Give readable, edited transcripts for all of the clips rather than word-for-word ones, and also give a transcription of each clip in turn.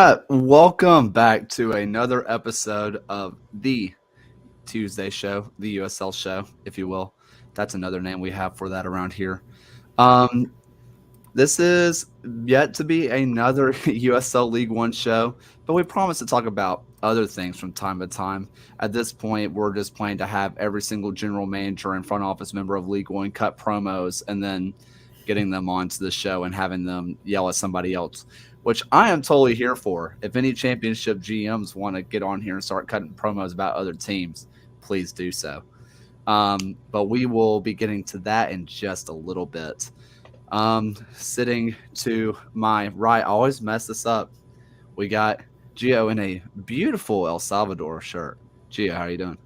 Yeah, welcome back to another episode of the Tuesday show, the USL show, if you will. That's another name we have for that around here. Um, this is yet to be another USL League One show, but we promise to talk about other things from time to time. At this point, we're just planning to have every single general manager and front office member of League One cut promos and then getting them onto the show and having them yell at somebody else, which I am totally here for. If any championship GMs want to get on here and start cutting promos about other teams, please do so. But we will be getting to that in just a little bit. Sitting to my right, I always mess this up. We got Gio in a beautiful El Salvador shirt. Gio, how are you doing?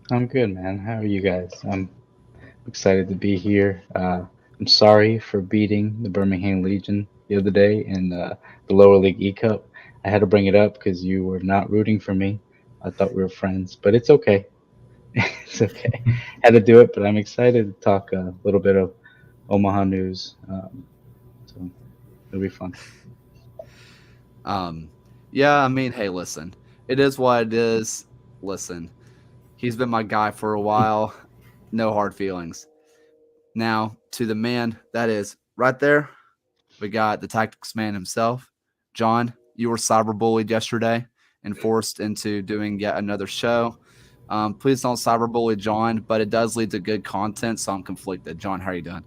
I'm good, man. How are you guys? I'm excited to be here. I'm sorry for beating the Birmingham Legion the other day in the lower league E Cup. I had to bring it up because you were not rooting for me. I thought we were friends, but it's okay. It's okay. Had to do it, but I'm excited to talk a little bit of Omaha news. So it'll be fun. Yeah, I mean, hey, listen, it is what it is. Listen, he's been my guy for a while. No hard feelings. Now, to the man that is right there, we got the tactics man himself. John, you were cyberbullied yesterday and forced into doing yet another show. Please don't cyberbully John, but it does lead to good content, so I'm conflicted. John, how are you doing?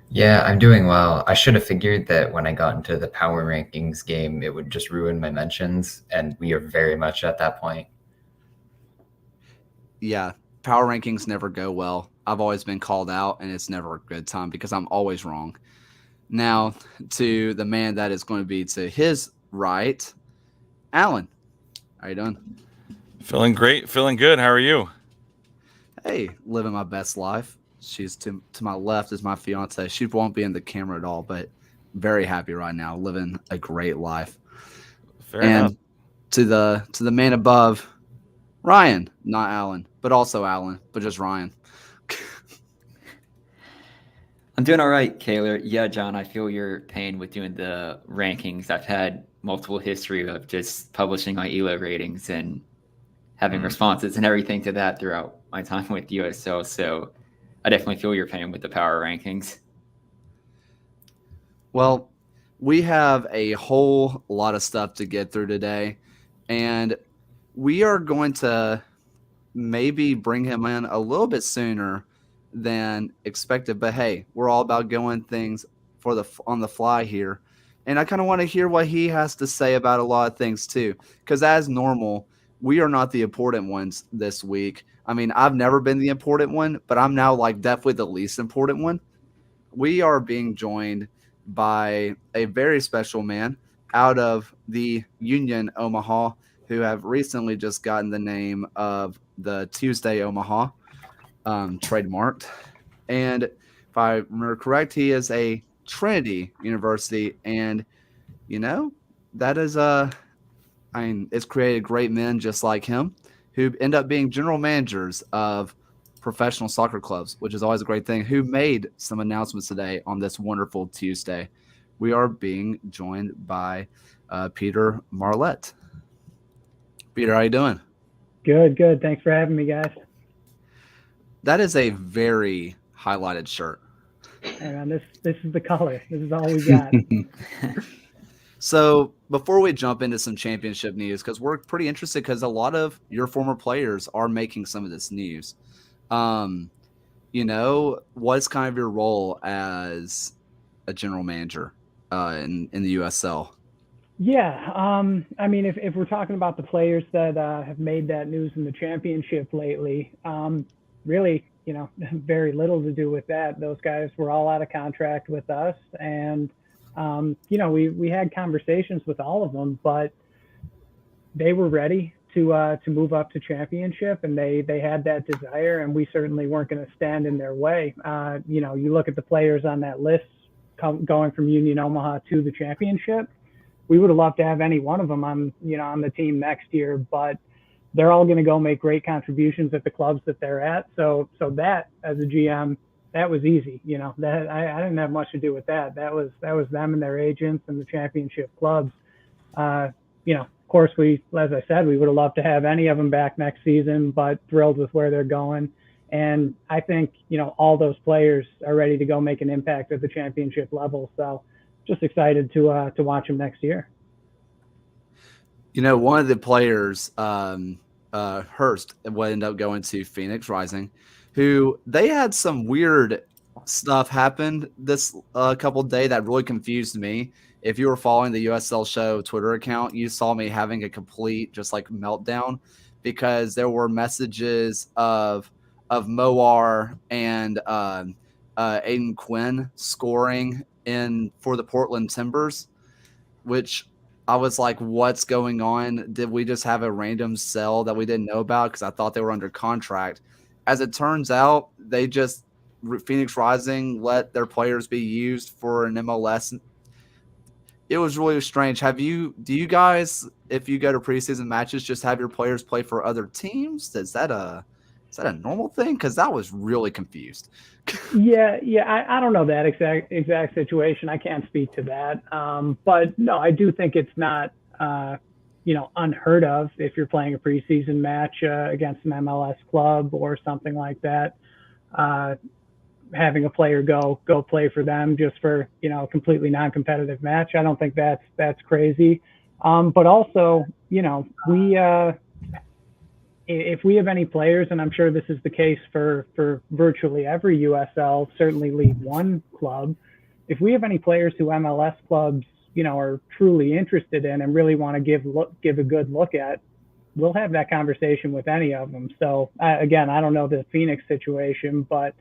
Yeah, I'm doing well. I should have figured that when I got into the power rankings game, it would just ruin my mentions, and we are very much at that point. Yeah, power rankings never go well. I've always been called out, and it's never a good time because I'm always wrong. Now, to the man that is going to be to his right, Alan. How you doing? Feeling great, feeling good. How are you? Hey, living my best life. She's to my left is my fiance. She won't be in the camera at all, but very happy right now, living a great life. Fair And enough. to the man above, Ryan, not Alan, but also Alan, but just Ryan. I'm doing all right, Kaylor. Yeah, John, I feel your pain with doing the rankings. I've had multiple history of just publishing my ELO ratings and having responses and everything to that throughout my time with USL. So I definitely feel your pain with the power rankings. Well, we have a whole lot of stuff to get through today, and we are going to maybe bring him in a little bit sooner than expected. But hey, we're all about going things for the on the fly here, and I kind of want to hear what he has to say about a lot of things too. Because as normal, we are not the important ones this week. I mean, I've never been the important one, but I'm now like definitely the least important one. We are being joined by a very special man out of the Union Omaha who have recently just gotten the name of the Tuesday Omaha trademarked. And if I remember correct, he is a Trinity University. And, you know, that is I mean, it's created great men just like him who end up being general managers of professional soccer clubs, which is always a great thing, who made some announcements today on this wonderful Tuesday. We are being joined by Peter Marlette. Peter, how you doing? Good, good. Thanks for having me, guys. That is a very highlighted shirt. Hey, man, this is the color. This is all we got. So before we jump into some championship news, because we're pretty interested because a lot of your former players are making some of this news. What's kind of your role as a general manager in the USL? Yeah, I mean, if we're talking about the players that have made that news in the championship lately, really, very little to do with that. Those guys were all out of contract with us, and we had conversations with all of them, but they were ready to move up to championship, and they had that desire, and we certainly weren't going to stand in their way. You look at the players on that list going from Union Omaha to the championship. We would have loved to have any one of them on the team next year, but they're all going to go make great contributions at the clubs that they're at. So that, as a GM, that was easy. That I didn't have much to do with that. That was them and their agents and the championship clubs. of course, as I said, we would have loved to have any of them back next season, but thrilled with where they're going. And I think, all those players are ready to go make an impact at the championship level. So just excited to watch them next year. One of the players, Hurst, would end up going to Phoenix Rising, who they had some weird stuff happen this couple days that really confused me. If you were following the USL Show Twitter account, you saw me having a complete just like meltdown because there were messages of Moar and Aiden Quinn scoring for the Portland Timbers, which I was like, what's going on? Did we just have a random sell that we didn't know about? Because I thought they were under contract. As it turns out, Phoenix Rising let their players be used for an MLS. It was really strange. Do you guys, if you go to preseason matches, just have your players play for other teams? Is that a normal thing? Because that was really confused. Yeah. I don't know that exact situation. I can't speak to that. But no, I do think it's not, unheard of if you're playing a preseason match against an MLS club or something like that. Having a player go play for them just for, a completely non-competitive match. I don't think that's crazy. But also, if we have any players, and I'm sure this is the case for virtually every USL, certainly League One club, if we have any players who MLS clubs, are truly interested in and really want to give a good look at, we'll have that conversation with any of them. So again, I don't know the Phoenix situation, but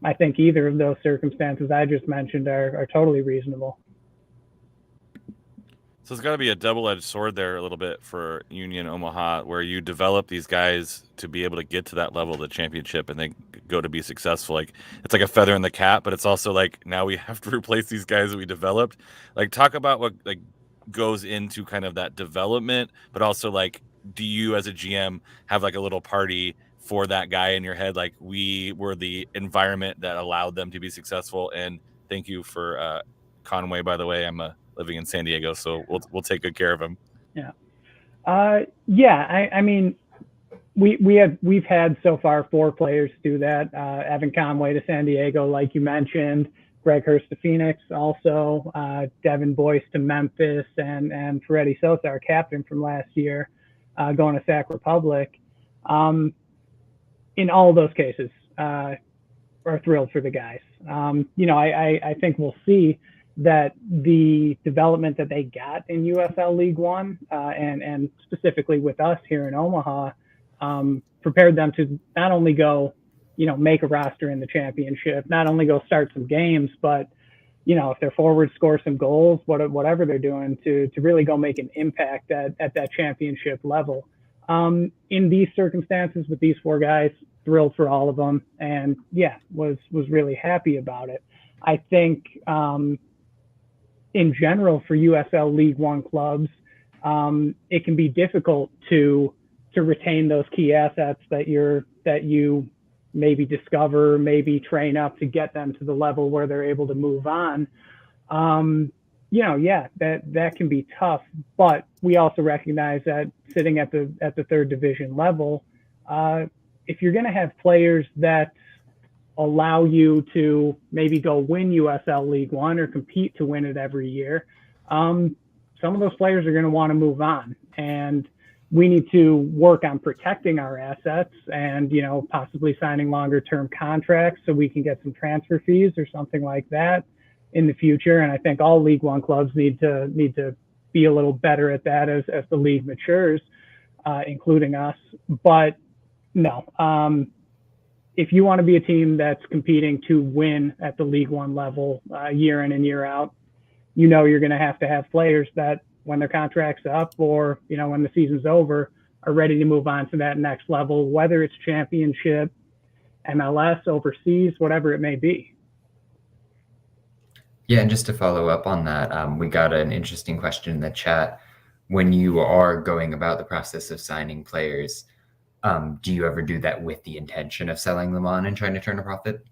I think either of those circumstances I just mentioned are totally reasonable. So it's got to be a double-edged sword there a little bit for Union Omaha, where you develop these guys to be able to get to that level of the championship and then go to be successful. Like, it's like a feather in the cap, but it's also like now we have to replace these guys that we developed. Like, talk about what like goes into kind of that development, but also like, do you as a GM have like a little party for that guy in your head? Like, we were the environment that allowed them to be successful. And thank you for Conway, by the way. I'm living in San Diego, so we'll take good care of him. Yeah. I mean, we've had so far 4 players do that. Evan Conway to San Diego, like you mentioned, Greg Hurst to Phoenix, also Devin Boyce to Memphis, and Ferretti Sosa, our captain from last year, going to Sac Republic. In all those cases, are thrilled for the guys. I think we'll see that the development that they got in USL League One and specifically with us here in Omaha prepared them to not only go, make a roster in the championship, not only go start some games, but, if their forwards score some goals, whatever they're doing to really go make an impact at that championship level. In these circumstances with these 4 guys, thrilled for all of them, and was really happy about it. I think in general for USL League One clubs, it can be difficult to retain those key assets that you maybe discover, maybe train up to get them to the level where they're able to move on. That can be tough, but we also recognize that sitting at the 3rd division level, if you're going to have players that allow you to maybe go win USL League One or compete to win it every year, some of those players are going to want to move on, and we need to work on protecting our assets and, possibly signing longer term contracts so we can get some transfer fees or something like that in the future. And I think all League One clubs need to be a little better at that as the league matures, including us. But no, if you want to be a team that's competing to win at the League One level year in and year out, you're going to have players that when their contract's up or, when the season's over, are ready to move on to that next level, whether it's championship, MLS, overseas, whatever it may be. Yeah, and just to follow up on that, we got an interesting question in the chat. When you are going about the process of signing players, do you ever do that with the intention of selling them on and trying to turn a profit?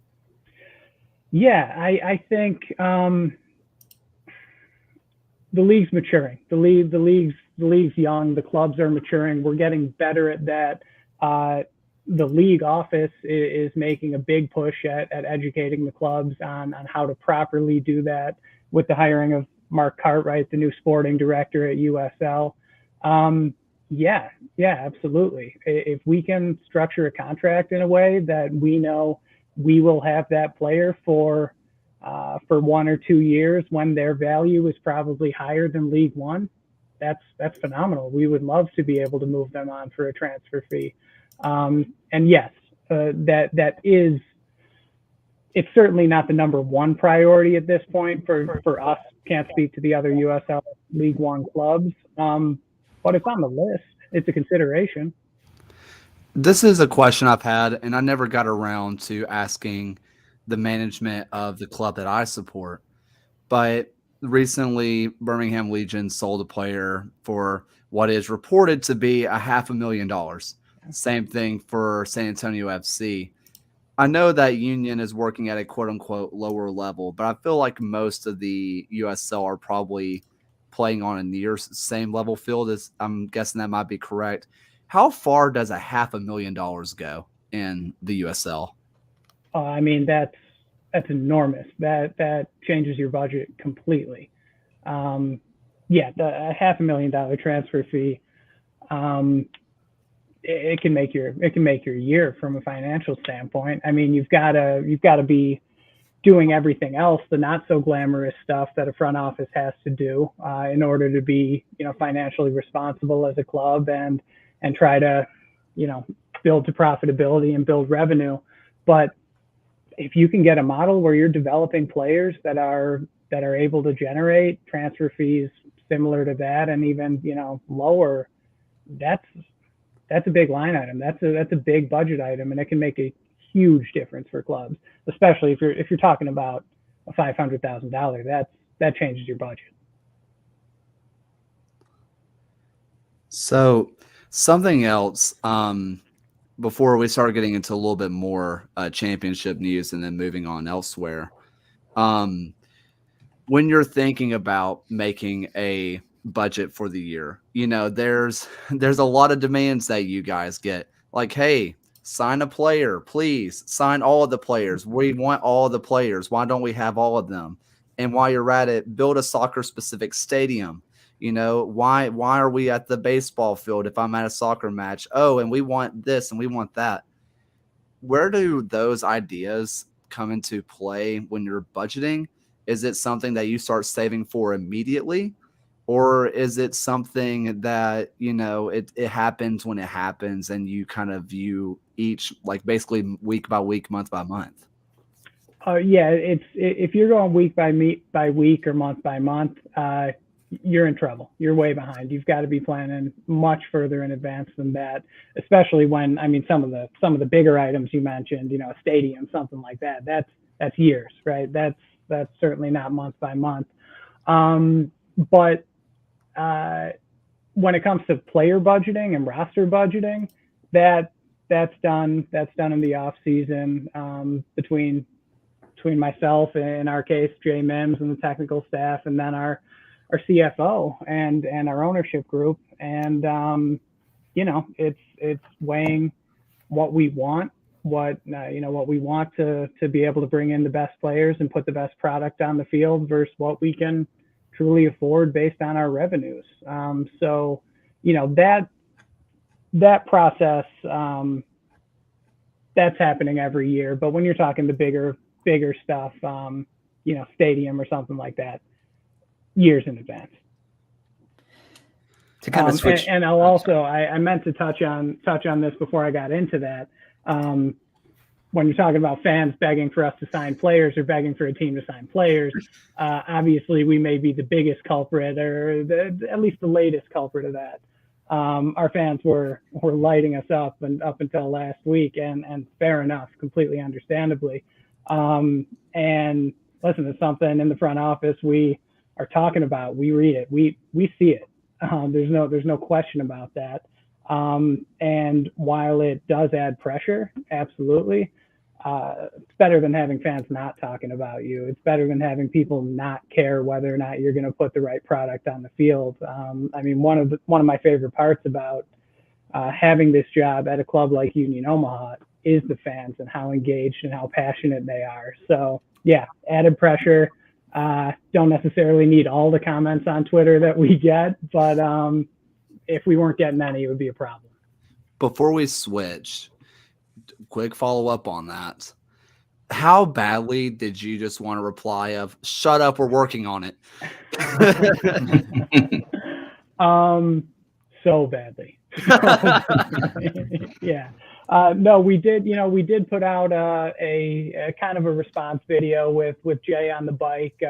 Yeah, I think the league's maturing. The league's league's young, the clubs are maturing, we're getting better at that. The league office is making a big push at educating the clubs on how to properly do that with the hiring of Mark Cartwright, the new sporting director at USL. Yeah, absolutely. If we can structure a contract in a way that we know we will have that player for 1 or 2 years when their value is probably higher than League One, that's phenomenal. We would love to be able to move them on for a transfer fee. And yes, that is, it's certainly not the number one priority at this point for us. Can't speak to the other USL League One clubs, but it's on the list. It's a consideration. This is a question I've had, and I never got around to asking the management of the club that I support. But recently, Birmingham Legion sold a player for what is reported to be $500,000. Same thing for San Antonio FC. I know that Union is working at a quote-unquote lower level, but I feel like most of the USL are probably playing on a near same level field. As I'm guessing that might be correct. How far does $500,000 go in the USL? I mean, that's enormous. That changes your budget completely. The $500,000 transfer fee, it can make your year from a financial standpoint. I mean, you've got to be doing everything else, the not so glamorous stuff that a front office has to do in order to be, financially responsible as a club and try to, build to profitability and build revenue. But if you can get a model where you're developing players that are able to generate transfer fees similar to that and even, lower, that's a big line item. That's a big budget item, and it can make a huge difference for clubs, especially if you're talking about a $500,000. That changes your budget. So something else, before we start getting into a little bit more championship news and then moving on elsewhere, when you're thinking about making a budget for the year, there's a lot of demands that you guys get, like, hey, sign a player, please sign all of the players. We want all of the players. Why don't we have all of them? And while you're at it, build a soccer specific stadium. Why are we at the baseball field if I'm at a soccer match? Oh, and we want this and we want that. Where do those ideas come into play when you're budgeting? Is it something that you start saving for immediately? Or is it something that, it happens when it happens and you kind of view each, like, basically week by week, month by month? If you're going week by week or month by month, you're in trouble. You're way behind. You've got to be planning much further in advance than that, especially when, some of the bigger items you mentioned, a stadium, something like that. That's years, right? That's certainly not month by month. But when it comes to player budgeting and roster budgeting, that's done in the off season, between myself, in our case, Jay Mims and the technical staff, and then our CFO and our ownership group. And, it's weighing what we want, what we want to be able to bring in the best players and put the best product on the field versus what we can truly afford based on our revenues. So, that process, that's happening every year. But when you're talking the bigger stuff, stadium or something like that, years in advance. To kind of switch. And I'll also, I meant to touch on this before I got into that. When you're talking about fans begging for us to sign players or begging for a team to sign players, obviously we may be the biggest culprit, or at least the latest culprit of that. Our fans were lighting us up until last week, and fair enough, completely understandably. And listen, it's something in the front office we are talking about. We read it, we see it. There's no question about that. And while it does add pressure, absolutely, it's better than having fans not talking about you. It's better than having people not care whether or not you're going to put the right product on the field. I mean, one of my favorite parts about having this job at a club like Union Omaha is the fans and how engaged and how passionate they are. So yeah, added pressure. Don't necessarily need all the comments on Twitter that we get, but if we weren't getting any, it would be a problem. Before we switch, quick follow up on that. How badly did you just want to reply of "Shut up, we're working on it"? So badly. Yeah. No, we did. We did put out a kind of a response video with Jay on the bike,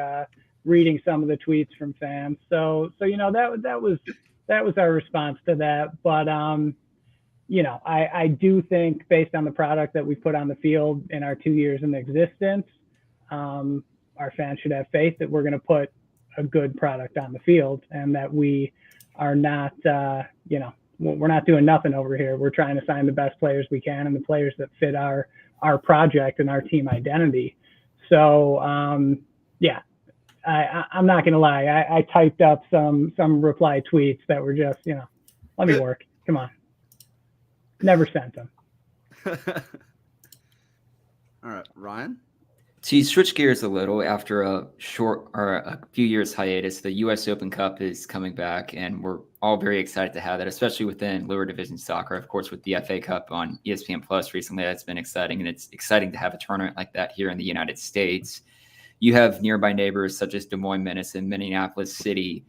reading some of the tweets from fans. So that was our response to that. But I do think based on the product that we put on the field in our 2 years in existence, our fans should have faith that we're going to put a good product on the field and that we are not, we're not doing nothing over here. We're trying to sign the best players we can and the players that fit our project and our team identity. So, yeah, I'm not going to lie. I typed up some reply tweets that were just, let me work. Come on. Never sent them. All right, Ryan? To switch gears a little, after a few years hiatus, the U.S. Open Cup is coming back, and we're all very excited to have that, especially within lower division soccer. Of course, with the FA Cup on ESPN Plus recently, that's been exciting, and it's exciting to have a tournament like that here in the United States. You have nearby neighbors such as Des Moines, Menace, and Minneapolis City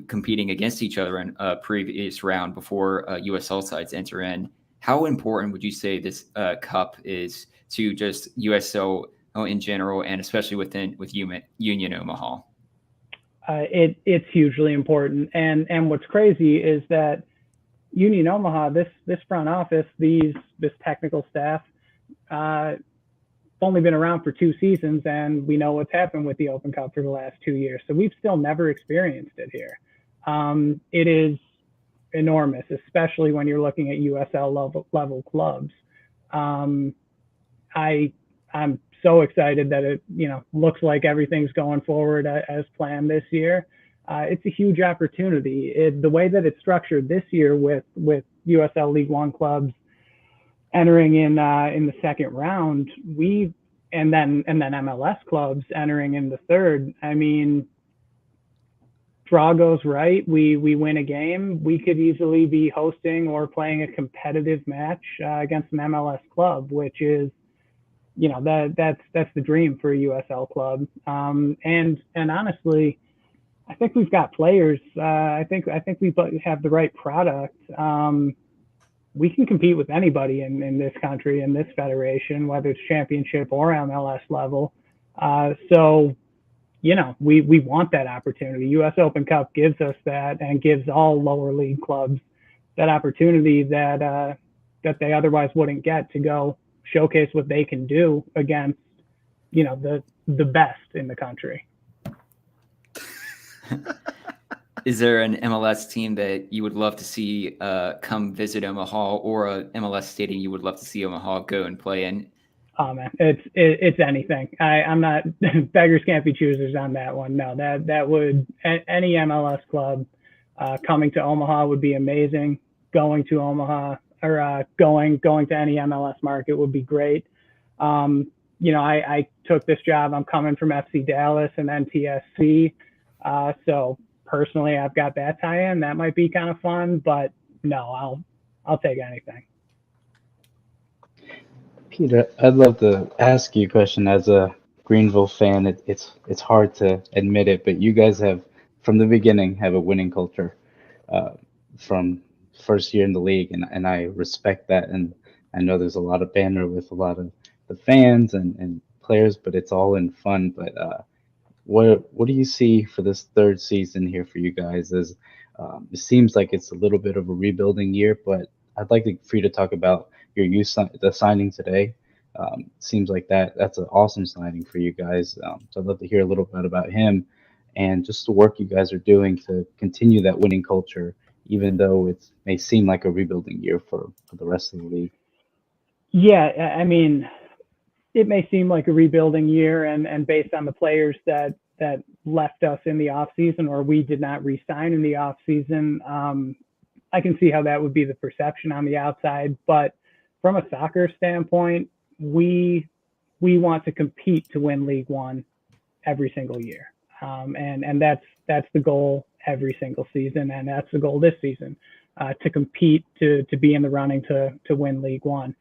competing against each other in a previous round before USL sides enter in. How important would you say this cup is to just USL in general, and especially with Union Omaha? It's hugely important, and what's crazy is that Union Omaha, this front office, this technical staff, only been around for 2 seasons, and we know what's happened with the Open Cup for the last 2 years. So we've still never experienced it here. It is enormous, especially when you're looking at USL level clubs. I'm so excited that it looks like everything's going forward as planned this year. It's a huge opportunity. The way that it's structured this year with USL League One clubs entering in the second round, and then MLS clubs entering in the third. I mean, draw goes right, we win a game, we could easily be hosting or playing a competitive match against an MLS club, which is, that's the dream for a USL club. And honestly, I think we've got players. I think we have the right product. We can compete with anybody in this country, in this federation, whether it's championship or MLS level. So we want that opportunity. U.S. Open Cup gives us that, and gives all lower league clubs that opportunity that they otherwise wouldn't get to go showcase what they can do against, the best in the country. Is there an MLS team that you would love to see come visit Omaha, or a MLS stadium you would love to see Omaha go and play in? Oh man, it's anything. I'm not beggars can't be choosers on that one. No, that would, any MLS club coming to Omaha would be amazing. Going to Omaha, or going to any MLS market would be great. I took this job. I'm coming from FC Dallas and NTSC, so personally, I've got that tie-in. That might be kind of fun, but no, I'll take anything. Peter, I'd love to ask you a question. As a Greenville fan, it's hard to admit it, but you guys have, from the beginning, have a winning culture from first year in the league, and I respect that. And I know there's a lot of banter with a lot of the fans and players, but it's all in fun. But what do you see for this third season here for you guys? It seems like it's a little bit of a rebuilding year, but I'd like for you to talk about the signing today. Seems like that's an awesome signing for you guys. So I'd love to hear a little bit about him and just the work you guys are doing to continue that winning culture, even though it may seem like a rebuilding year for the rest of the league. Yeah, I mean, it may seem like a rebuilding year, and based on the players that left us in the off season, or we did not re-sign in the off season, I can see how that would be the perception on the outside. But from a soccer standpoint, we want to compete to win League One every single year, and that's the goal every single season, and that's the goal this season, to compete, to be in the running to win League One.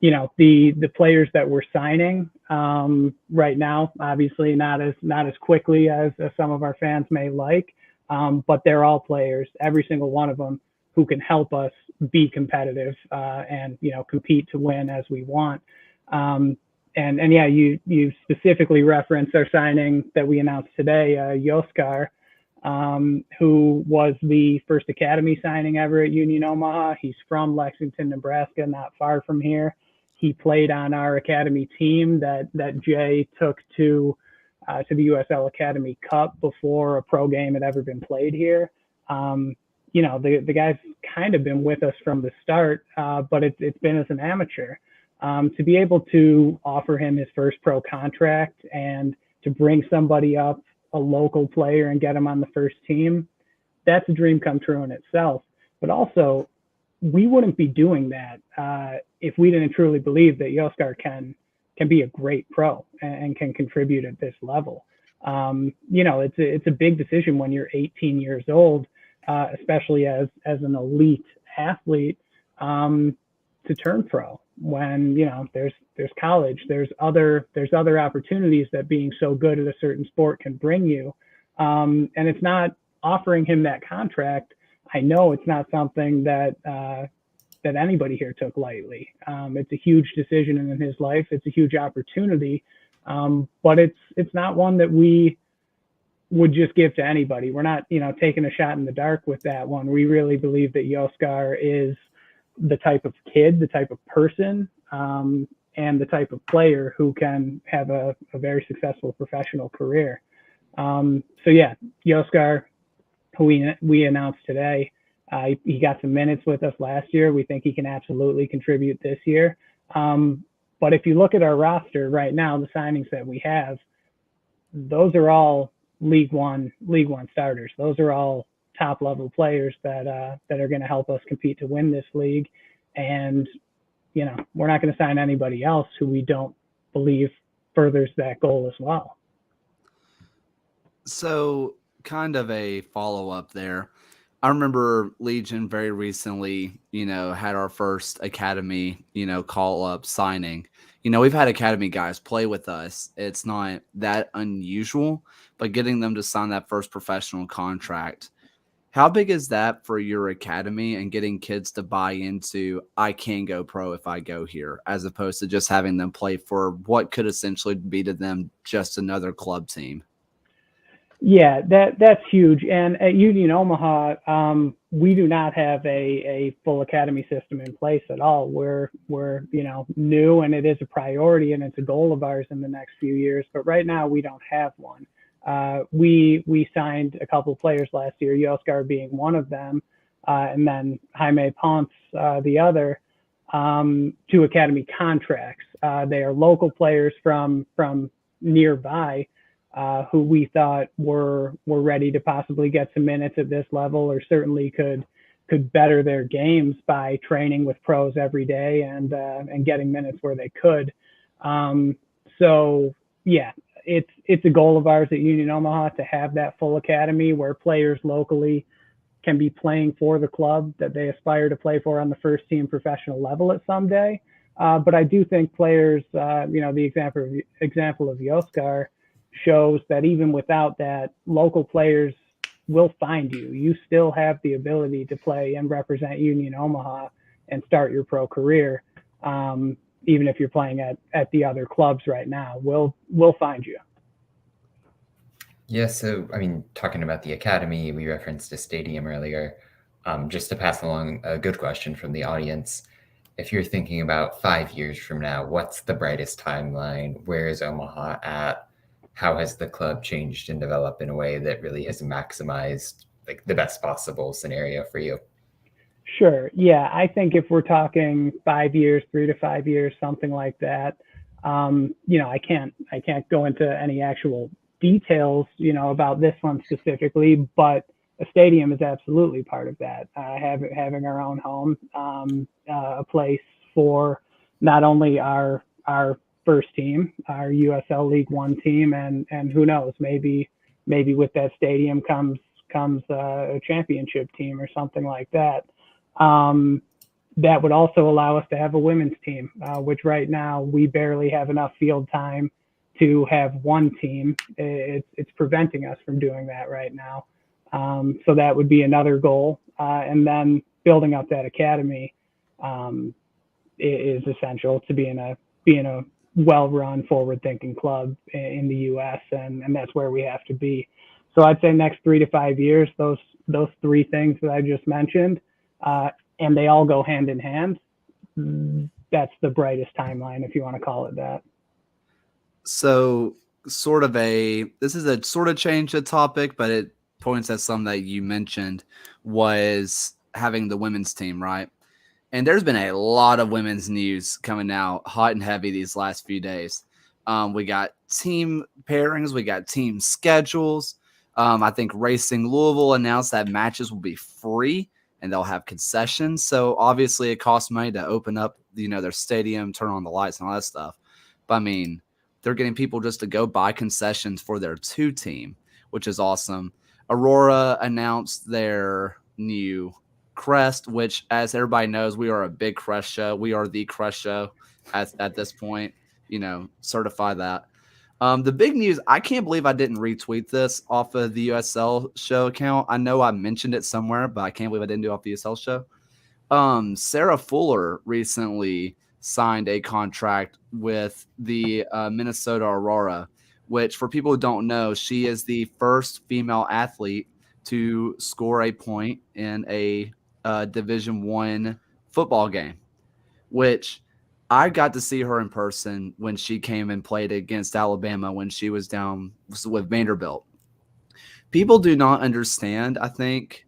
You know, the players that we're signing right now, obviously not as quickly as some of our fans may like, but they're all players, every single one of them, who can help us be competitive and, you know, compete to win as we want. And yeah, you specifically referenced our signing that we announced today, Yoskar, who was the first academy signing ever at Union Omaha. He's from Lexington, Nebraska, not far from here. He played on our academy team that Jay took to the USL Academy Cup before a pro game had ever been played here. You know, the guy's kind of been with us from the start, but it's been as an amateur. To be able to offer him his first pro contract and to bring somebody up, a local player, and get him on the first team, that's a dream come true in itself. But also, we wouldn't be doing that if we didn't truly believe that Yoskar can be a great pro and can contribute at this level. You know, it's a big decision when you're 18 years old, especially as an elite athlete, to turn pro. When, you know, there's college, there's other opportunities that being so good at a certain sport can bring you, and it's not offering him that contract. I know it's not something that anybody here took lightly. It's a huge decision in his life. It's a huge opportunity, but it's not one that we would just give to anybody. We're not, you know, taking a shot in the dark with that one. We really believe that Yoskar is the type of kid, the type of person, and the type of player who can have a very successful professional career. So yeah, Yoskar, who we announced today, he got some minutes with us last year. We think he can absolutely contribute this year. But if you look at our roster right now, the signings that we have, those are all League One starters. Those are all top level players that are going to help us compete to win this league. And, you know, we're not going to sign anybody else who we don't believe furthers that goal as well. So kind of a follow-up there. I remember Legion very recently, you know, had our first academy, you know, call-up signing. You know, we've had academy guys play with us. It's not that unusual, but getting them to sign that first professional contract, how big is that for your academy and getting kids to buy into, I can go pro if I go here, as opposed to just having them play for what could essentially be to them just another club team? Yeah, that's huge. And at Union Omaha, we do not have a full academy system in place at all. We're you know, new, and it is a priority, and it's a goal of ours in the next few years. But right now, we don't have one. We signed a couple of players last year, Yoskar being one of them, and then Jaime Ponce the other, to academy contracts. They are local players from nearby, who we thought were ready to possibly get some minutes at this level, or certainly could better their games by training with pros every day and getting minutes where they could. So yeah, it's a goal of ours at Union Omaha to have that full academy where players locally can be playing for the club that they aspire to play for on the first team professional level at someday. But I do think players, you know, the example of Yoskar shows that even without that, local players will find you. You still have the ability to play and represent Union Omaha and start your pro career. Even if you're playing at the other clubs right now, we'll find you. Yeah, so, I mean, talking about the academy, we referenced a stadium earlier. Just to pass along a good question from the audience, if you're thinking about 5 years from now, what's the brightest timeline? Where is Omaha at? How has the club changed and developed in a way that really has maximized like the best possible scenario for you? Sure. Yeah, I think if we're talking 5 years, 3 to 5 years, something like that, I can't go into any actual details, about this one specifically, but a stadium is absolutely part of that. Having our own home, a place for not only our first team, our USL League One team, and who knows, maybe with that stadium comes a championship team or something like that. That would also allow us to have a women's team, which right now we barely have enough field time to have one team. It's preventing us from doing that right now. So that would be another goal. And then building up that academy is essential to being a well-run, forward-thinking club in the U.S. and that's where we have to be. So I'd say next 3 to 5 years, those three things that I just mentioned, and they all go hand in hand. That's the brightest timeline, if you want to call it that. So this is a sort of change the topic, but it points at something that you mentioned was having the women's team, right? And there's been a lot of women's news coming out hot and heavy these last few days. We got team pairings, we got team schedules. I think Racing Louisville announced that matches will be free and they'll have concessions. So obviously it costs money to open up, their stadium, turn on the lights and all that stuff. But I mean, they're getting people just to go buy concessions for their 2 team, which is awesome. Aurora announced their new crest, which, as everybody knows, we are a big crest show. We are the crest show at this point, certify that. The big news, I can't believe I didn't retweet this off of the USL show account. I know I mentioned it somewhere, but I can't believe I didn't do it off the USL show. Sarah Fuller recently signed a contract with the Minnesota Aurora, which, for people who don't know, she is the first female athlete to score a point in a Division I football game, which I got to see her in person when she came and played against Alabama when she was down with Vanderbilt. People do not understand, I think,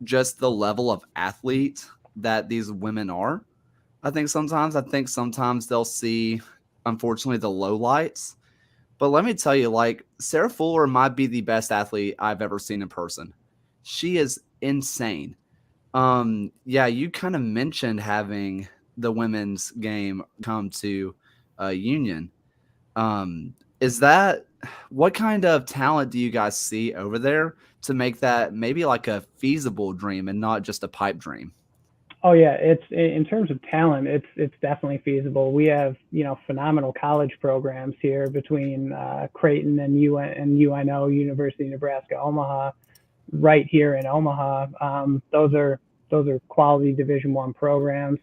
just the level of athlete that these women are. I think sometimes they'll see, unfortunately, the lowlights. But let me tell you, Sarah Fuller might be the best athlete I've ever seen in person. She is insane. You kind of mentioned having the women's game come to Union. What kind of talent do you guys see over there to make that maybe like a feasible dream and not just a pipe dream? Oh yeah, it's in terms of talent, it's definitely feasible. We have phenomenal college programs here between Creighton and UNO, University of Nebraska Omaha, right here in Omaha. Those are quality Division I programs.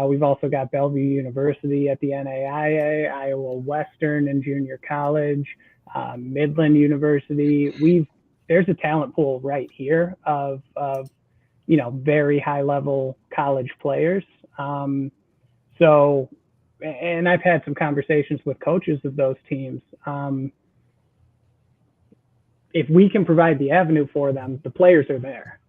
We've also got Bellevue University at the NAIA, Iowa Western and junior college, Midland University. There's a talent pool right here of very high level college players. So, and I've had some conversations with coaches of those teams. If we can provide the avenue for them, the players are there.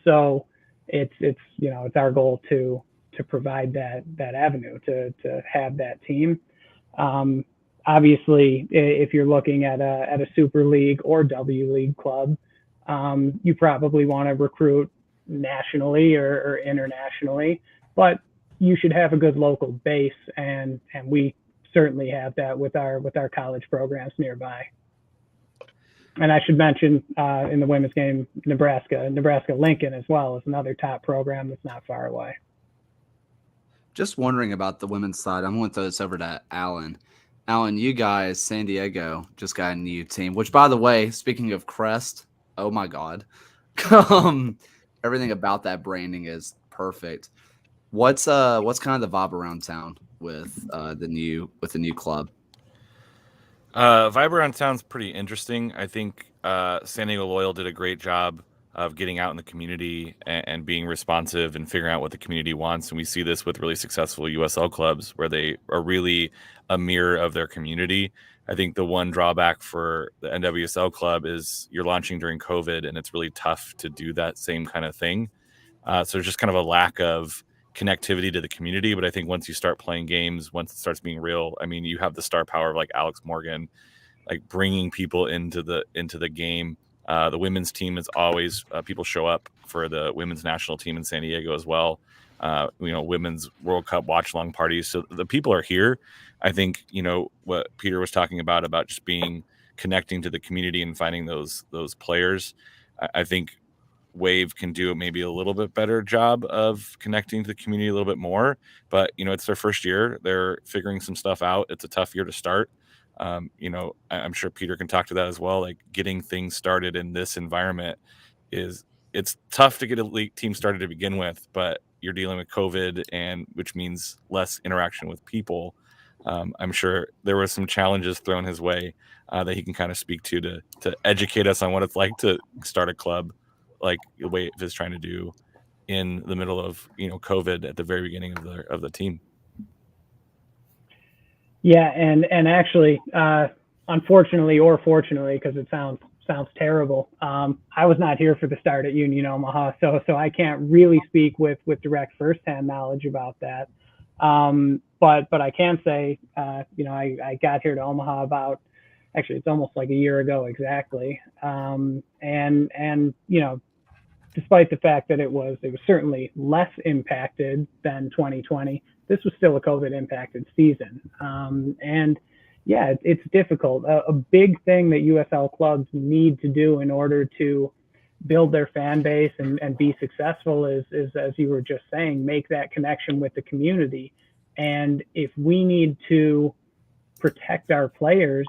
So it's our goal to provide that avenue to have that team. Obviously, if you're looking at a Super League or W League club, you probably want to recruit nationally or internationally, but you should have a good local base, and we certainly have that with our college programs nearby. And I should mention in the women's game, Nebraska Lincoln as well is another top program that's not far away. Just wondering about the women's side. I'm going to throw this over to Alan. Alan, you guys, San Diego just got a new team, which, by the way, speaking of crest, oh my God. Everything about that branding is perfect. What's kind of the vibe around town with the new club? Vibe around town's pretty interesting. I think San Diego Loyal did a great job of getting out in the community and being responsive and figuring out what the community wants. And we see this with really successful USL clubs where they are really a mirror of their community. I think the one drawback for the NWSL club is you're launching during COVID, and it's really tough to do that same kind of thing. So there's just kind of a lack of connectivity to the community. But I think once you start playing games, once it starts being real, I mean, you have the star power of like Alex Morgan, like bringing people into the game. The women's team is always people show up for the women's national team in San Diego as well. Women's World Cup watch along parties. So the people are here. I think, what Peter was talking about just connecting to the community and finding those players. I think Wave can do maybe a little bit better job of connecting to the community a little bit more, but it's their first year. They're figuring some stuff out. It's a tough year to start. I'm sure Peter can talk to that as well. Like getting things started in this environment it's tough to get a league team started to begin with, but you're dealing with COVID, and which means less interaction with people. I'm sure there were some challenges thrown his way that he can kind of speak to educate us on what it's like to start a club like Wave is trying to do in the middle of COVID at the very beginning of the team. Yeah, and actually, unfortunately or fortunately, because it sounds terrible, I was not here for the start at Union Omaha, so I can't really speak with direct firsthand knowledge about that. But I can say, I got here to Omaha about, actually, it's almost like a year ago exactly, and despite the fact that it was certainly less impacted than 2020, this was still a COVID impacted season. And yeah, it's difficult. A big thing that USL clubs need to do in order to build their fan base and be successful is, as you were just saying, make that connection with the community. And if we need to protect our players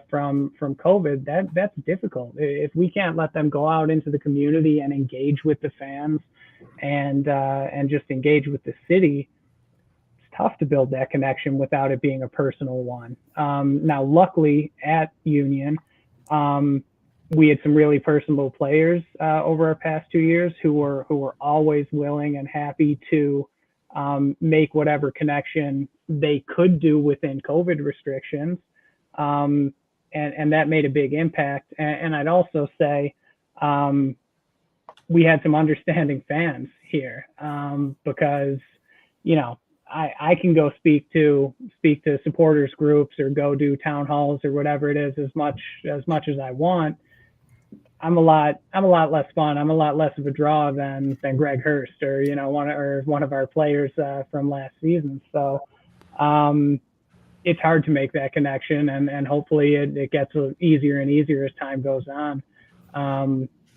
from COVID, that's difficult. If we can't let them go out into the community and engage with the fans and just engage with the city, it's tough to build that connection without it being a personal one. Now, luckily at Union, we had some really personable players over our past 2 years who were always willing and happy to make whatever connection they could do within COVID restrictions. And that made a big impact. And I'd also say we had some understanding fans here because, I can go speak to supporters groups or go do town halls or whatever it is as much as I want. I'm a lot less fun. I'm a lot less of a draw than Greg Hurst or one of our players from last season. So it's hard to make that connection, and hopefully it gets easier and easier as time goes on.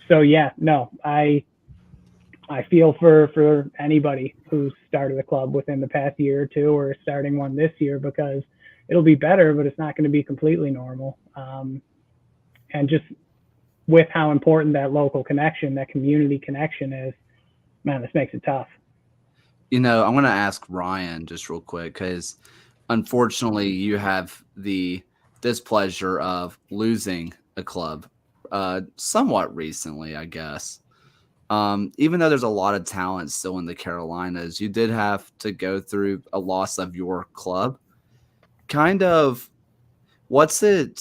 So yeah, no, I feel for anybody who's started a club within the past year or two or starting one this year, because it'll be better, but it's not going to be completely normal. And just with how important that local connection, that community connection is, man, this makes it tough. I'm going to ask Ryan just real quick, because unfortunately you have the displeasure of losing a club somewhat recently, I guess. Even though there's a lot of talent still in the Carolinas, you did have to go through a loss of your club. Kind of, what's the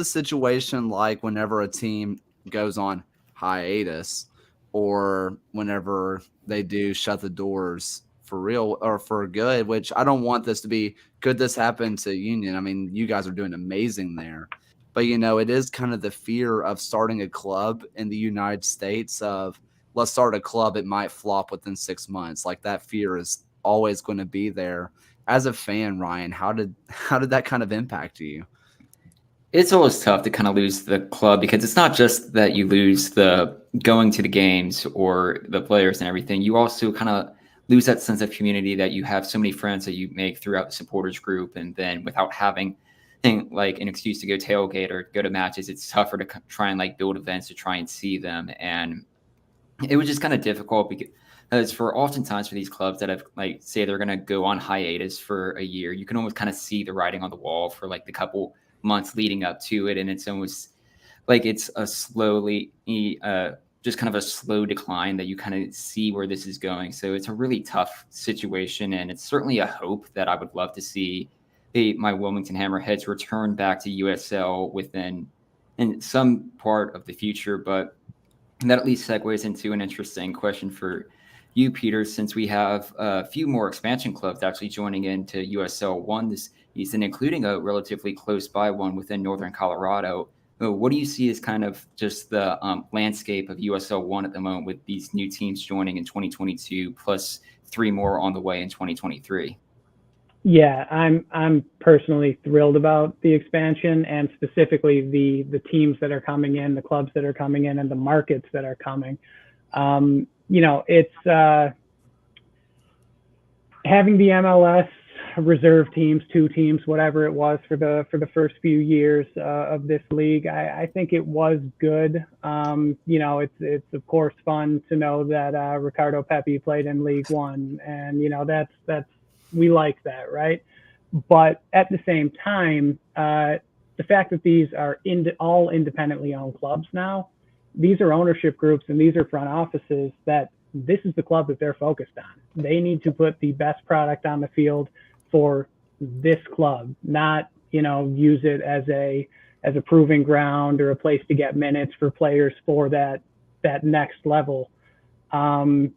situation like whenever a team goes on hiatus, or whenever they do shut the doors for real or for good, which I don't want this to be, could this happen to Union? I mean, you guys are doing amazing there, but it is kind of the fear of starting a club in the United States of, let's start a club, it might flop within 6 months. Like, that fear is always going to be there. As a fan, Ryan, how did that kind of impact you? It's always tough to kind of lose the club, because it's not just that you lose the going to the games or the players and everything. You also kind of lose that sense of community that you have so many friends that you make throughout the supporters group. And then without having like an excuse to go tailgate or go to matches, it's tougher to try and like build events to try and see them. And it was just kind of difficult because oftentimes for these clubs that have, like, say they're going to go on hiatus for a year, you can almost kind of see the writing on the wall for like the couple months leading up to it. And it's almost like it's a slowly, just kind of a slow decline that you kind of see where this is going. So it's a really tough situation. And it's certainly a hope that I would love to see my Wilmington Hammerheads return back to USL in some part of the future. But that at least segues into an interesting question for you, Peter, since we have a few more expansion clubs actually joining into USL 1 this season, including a relatively close by one within Northern Colorado. What do you see as kind of just the landscape of USL 1 at the moment with these new teams joining in 2022, plus 3 more on the way in 2023? Yeah, I'm personally thrilled about the expansion, and specifically the teams that are coming in, the clubs that are coming in, and the markets that are coming. It's having the MLS reserve teams, 2 teams, whatever it was for the first few years of this league. I think it was good. It's of course fun to know that Ricardo Pepi played in League One, and that's we like that, right? But at the same time, the fact that these are all independently owned clubs now, these are ownership groups and these are front offices that this is the club that they're focused on. They need to put the best product on the field for this club, not use it as a proving ground or a place to get minutes for players for that next level. I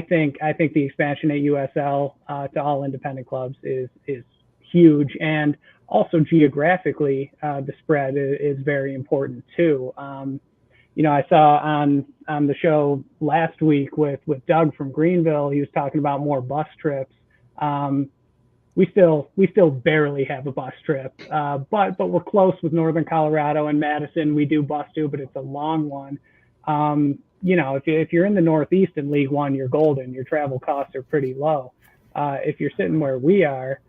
think the expansion at USL to all independent clubs is huge, and also geographically the spread is very important too. I saw on the show last week with Doug from Greenville, he was talking about more bus trips. We still barely have a bus trip, but we're close with Northern Colorado and Madison. We do bus too, but it's a long one. If you're in the Northeast in League One, you're golden. Your travel costs are pretty low. If you're sitting where we are,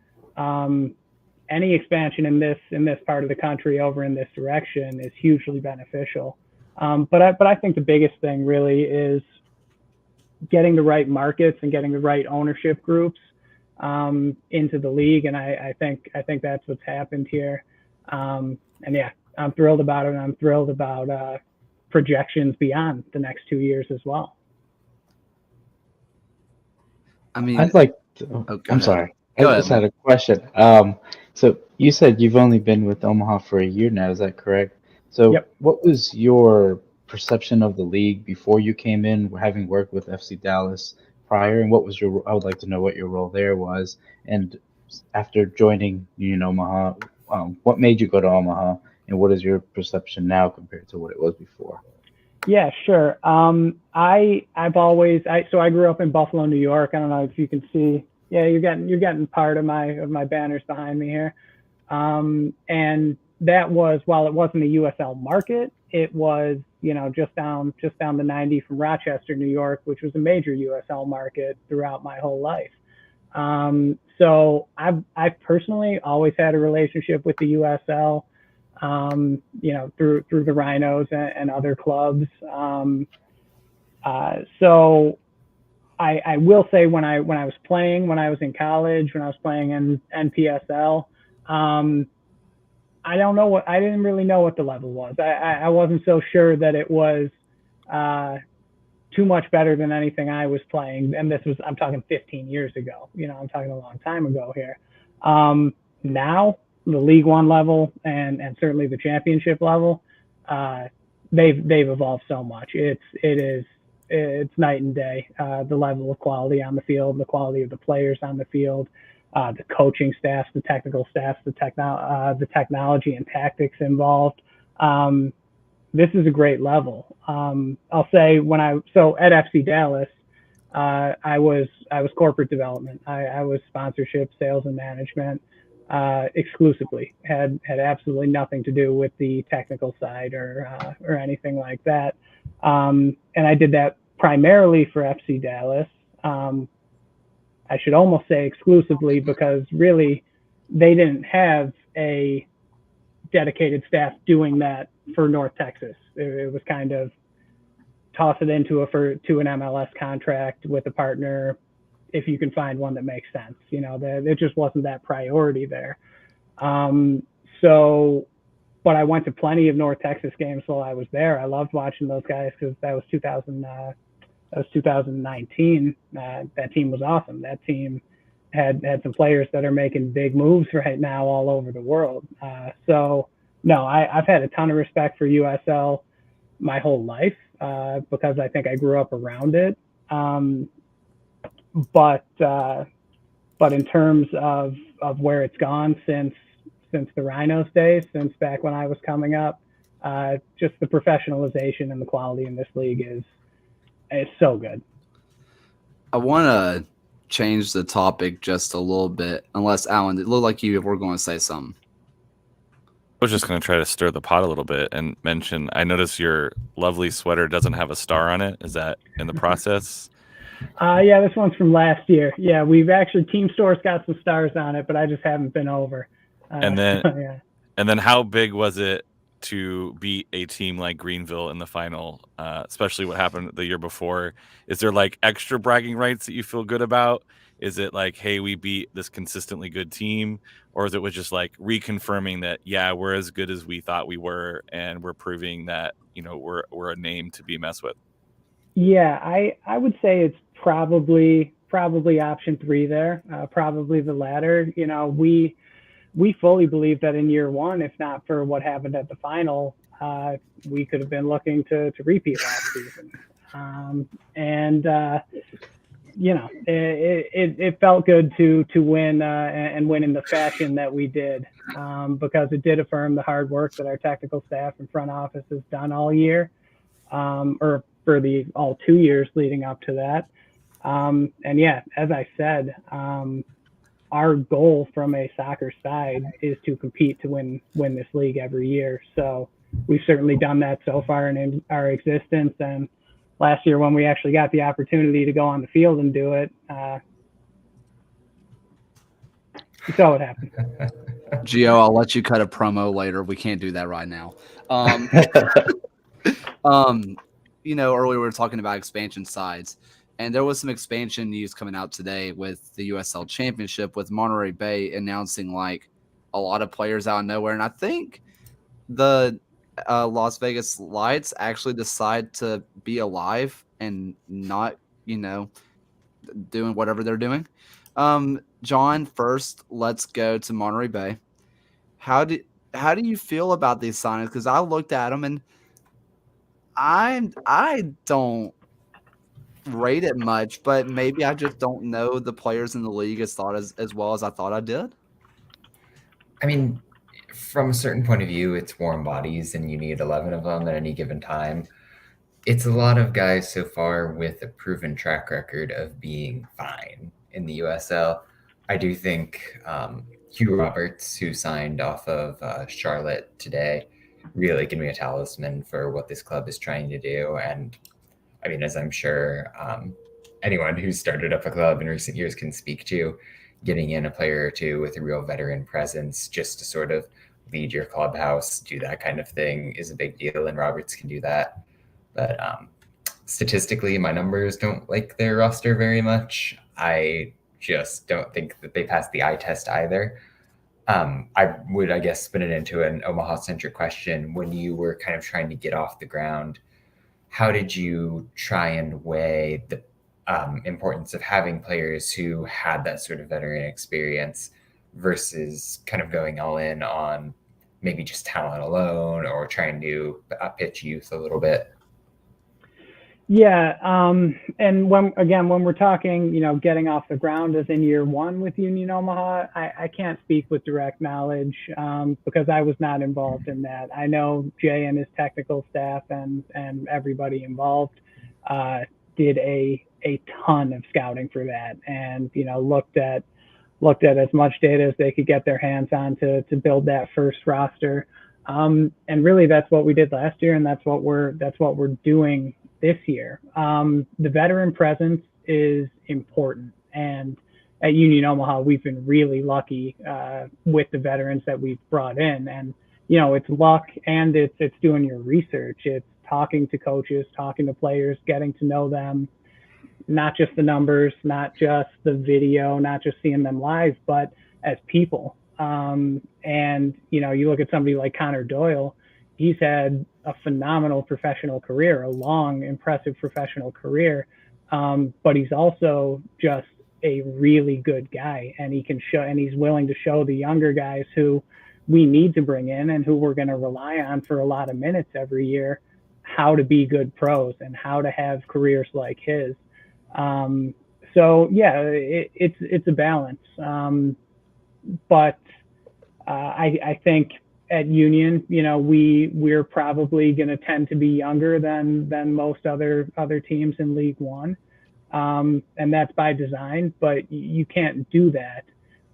any expansion in this part of the country over in this direction is hugely beneficial. But I think the biggest thing really is getting the right markets and getting the right ownership groups into the league, and I think that's what's happened here. And yeah, I'm thrilled about it. And I'm thrilled about projections beyond the next 2 years as well. I mean, I'd like to, I'm ahead. sorry. Go I ahead, just had a question. So you said you've only been with Omaha for a year now, is that correct? So Yep. What was your perception of the league before you came in, having worked with FC Dallas prior, and I would like to know what your role there was, and after joining Union Omaha, what made you go to Omaha, and what is your perception now compared to what it was before? Yeah, sure. I grew up in Buffalo, New York. I don't know if you can see. Yeah, you're getting part of my banners behind me here. And that was, while it wasn't a USL market, it was just down the 90 from Rochester, New York, which was a major USL market throughout my whole life. So I've personally always had a relationship with the USL. Through the Rhinos and other clubs. So I will say when I was in college, when I was playing in NPSL, I didn't really know what the level was. I wasn't so sure that it was too much better than anything I was playing. And I'm talking 15 years ago. I'm talking a long time ago here. Now, the League One level and certainly the championship level, they've evolved so much. It's night and day. The level of quality on the field, the quality of the players on the field, the coaching staffs, the technical staffs, the technology and tactics involved. This is a great level. I'll say at FC Dallas, I was corporate development. I was sponsorship, sales, and management. Exclusively had absolutely nothing to do with the technical side or anything like that. And I did that primarily for FC Dallas. I should almost say exclusively, because really they didn't have a dedicated staff doing that for North Texas. It was kind of toss it into an MLS contract with a partner, if you can find one that makes sense. It just wasn't that priority there. But I went to plenty of North Texas games while I was there. I loved watching those guys because that was 2019. That team was awesome. That team had some players that are making big moves right now all over the world. I've had a ton of respect for USL my whole life because I think I grew up around it. But in terms of where it's gone since the Rhinos days, since back when I was coming up, just the professionalization and the quality in this league is so good. I want to change the topic just a little bit, unless Alan, it looked like you were going to say something. I was just going to try to stir the pot a little bit and mention, I notice your lovely sweater doesn't have a star on it. Is that in the process? Yeah, this one's from last year. Yeah, we've actually, Team Store's got some stars on it, but I just haven't been over. And then, yeah. And then how big was it to beat a team like Greenville in the final, especially what happened the year before? Is there like extra bragging rights that you feel good about? Is it like, hey, we beat this consistently good team? Or is it just like reconfirming that, yeah, we're as good as we thought we were, and we're proving that, you know, we're a name to be messed with? Yeah, I would say it's probably option 3 there, probably the latter. You know, we fully believe that in year one, if not for what happened at the final, we could have been looking to repeat last season. You know, it felt good to win and win in the fashion that we did, because it did affirm the hard work that our technical staff and front office has done all year, or for all 2 years leading up to that. And yeah, as I said, our goal from a soccer side is to compete to win this league every year. So we've certainly done that so far in our existence. And last year, when we actually got the opportunity to go on the field and do it, you saw what happened. Gio, I'll let you cut a promo later. We can't do that right now. You know, earlier we were talking about expansion sides, and there was some expansion news coming out today with the USL Championship, with Monterey Bay announcing like a lot of players out of nowhere. And I think the Las Vegas Lights actually decide to be alive and not, you know, doing whatever they're doing. John, first, let's go to Monterey Bay. How do you feel about these signings? Because I looked at them and I don't rate it much, but maybe I just don't know the players in the league as well as I thought I did. I mean, from a certain point of view, it's warm bodies, and you need 11 of them at any given time. It's a lot of guys so far with a proven track record of being fine in the USL. I do think Hugh Roberts, who signed off of Charlotte today, really can be a talisman for what this club is trying to do. And I mean, as I'm sure anyone who's started up a club in recent years can speak to, getting in a player or two with a real veteran presence just to sort of lead your clubhouse, do that kind of thing is a big deal, and Roberts can do that. But statistically, my numbers don't like their roster very much. I just don't think that they pass the eye test either. I would, I guess, spin it into an Omaha-centric question. When you were kind of trying to get off the ground, how did you try and weigh the importance of having players who had that sort of veteran experience versus kind of going all in on maybe just talent alone, or trying to pitch youth a little bit? Yeah, and when we're talking, you know, getting off the ground as in year one with Union Omaha, I can't speak with direct knowledge because I was not involved in that. I know Jay and his technical staff and everybody involved did a ton of scouting for that, and you know, looked at as much data as they could get their hands on to build that first roster. And really, that's what we did last year, and that's what we're doing this year. The veteran presence is important, and at Union Omaha, we've been really lucky with the veterans that we've brought in. And you know, it's luck, and it's doing your research. It's talking to coaches, talking to players, getting to know them, not just the numbers, not just the video, not just seeing them live, but as people. And you know, you look at somebody like Connor Doyle. He's had a phenomenal professional career, a long, impressive professional career. But he's also just a really good guy, and he can show, and he's willing to show the younger guys who we need to bring in and who we're going to rely on for a lot of minutes every year, how to be good pros and how to have careers like his. So yeah, it's a balance. But I think at Union, we're probably going to tend to be younger than most other teams in League One, and that's by design. But you can't do that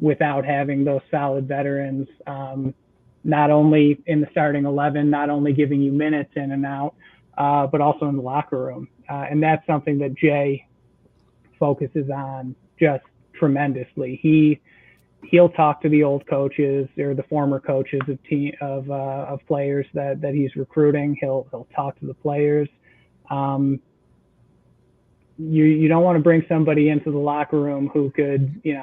without having those solid veterans, not only in the starting 11, not only giving you minutes in and out, but also in the locker room. And that's something that Jay focuses on just tremendously. He'll talk to the old coaches or the former coaches of players that he's recruiting. He'll talk to the players. You don't want to bring somebody into the locker room who could be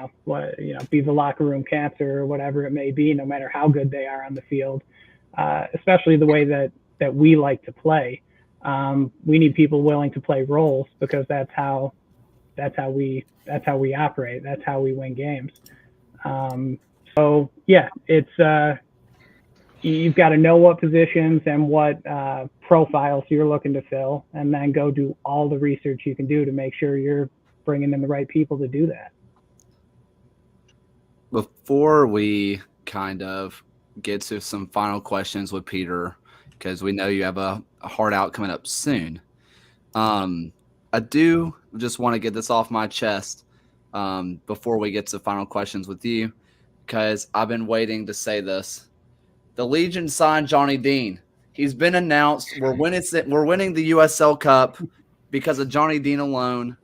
the locker room cancer or whatever it may be, no matter how good they are on the field. Especially the way that we like to play. We need people willing to play roles because that's how we operate. That's how we win games. So yeah, it's you've got to know what positions and what profiles you're looking to fill, and then go do all the research you can do to make sure you're bringing in the right people to do that. Before we kind of get to some final questions with Peter, because we know you have a hard out coming up soon, I do just want to get this off my chest before we get to final questions with you, because I've been waiting to say this. The Legion signed Johnny Dean. He's been announced. We're winning the USL Cup because of Johnny Dean alone.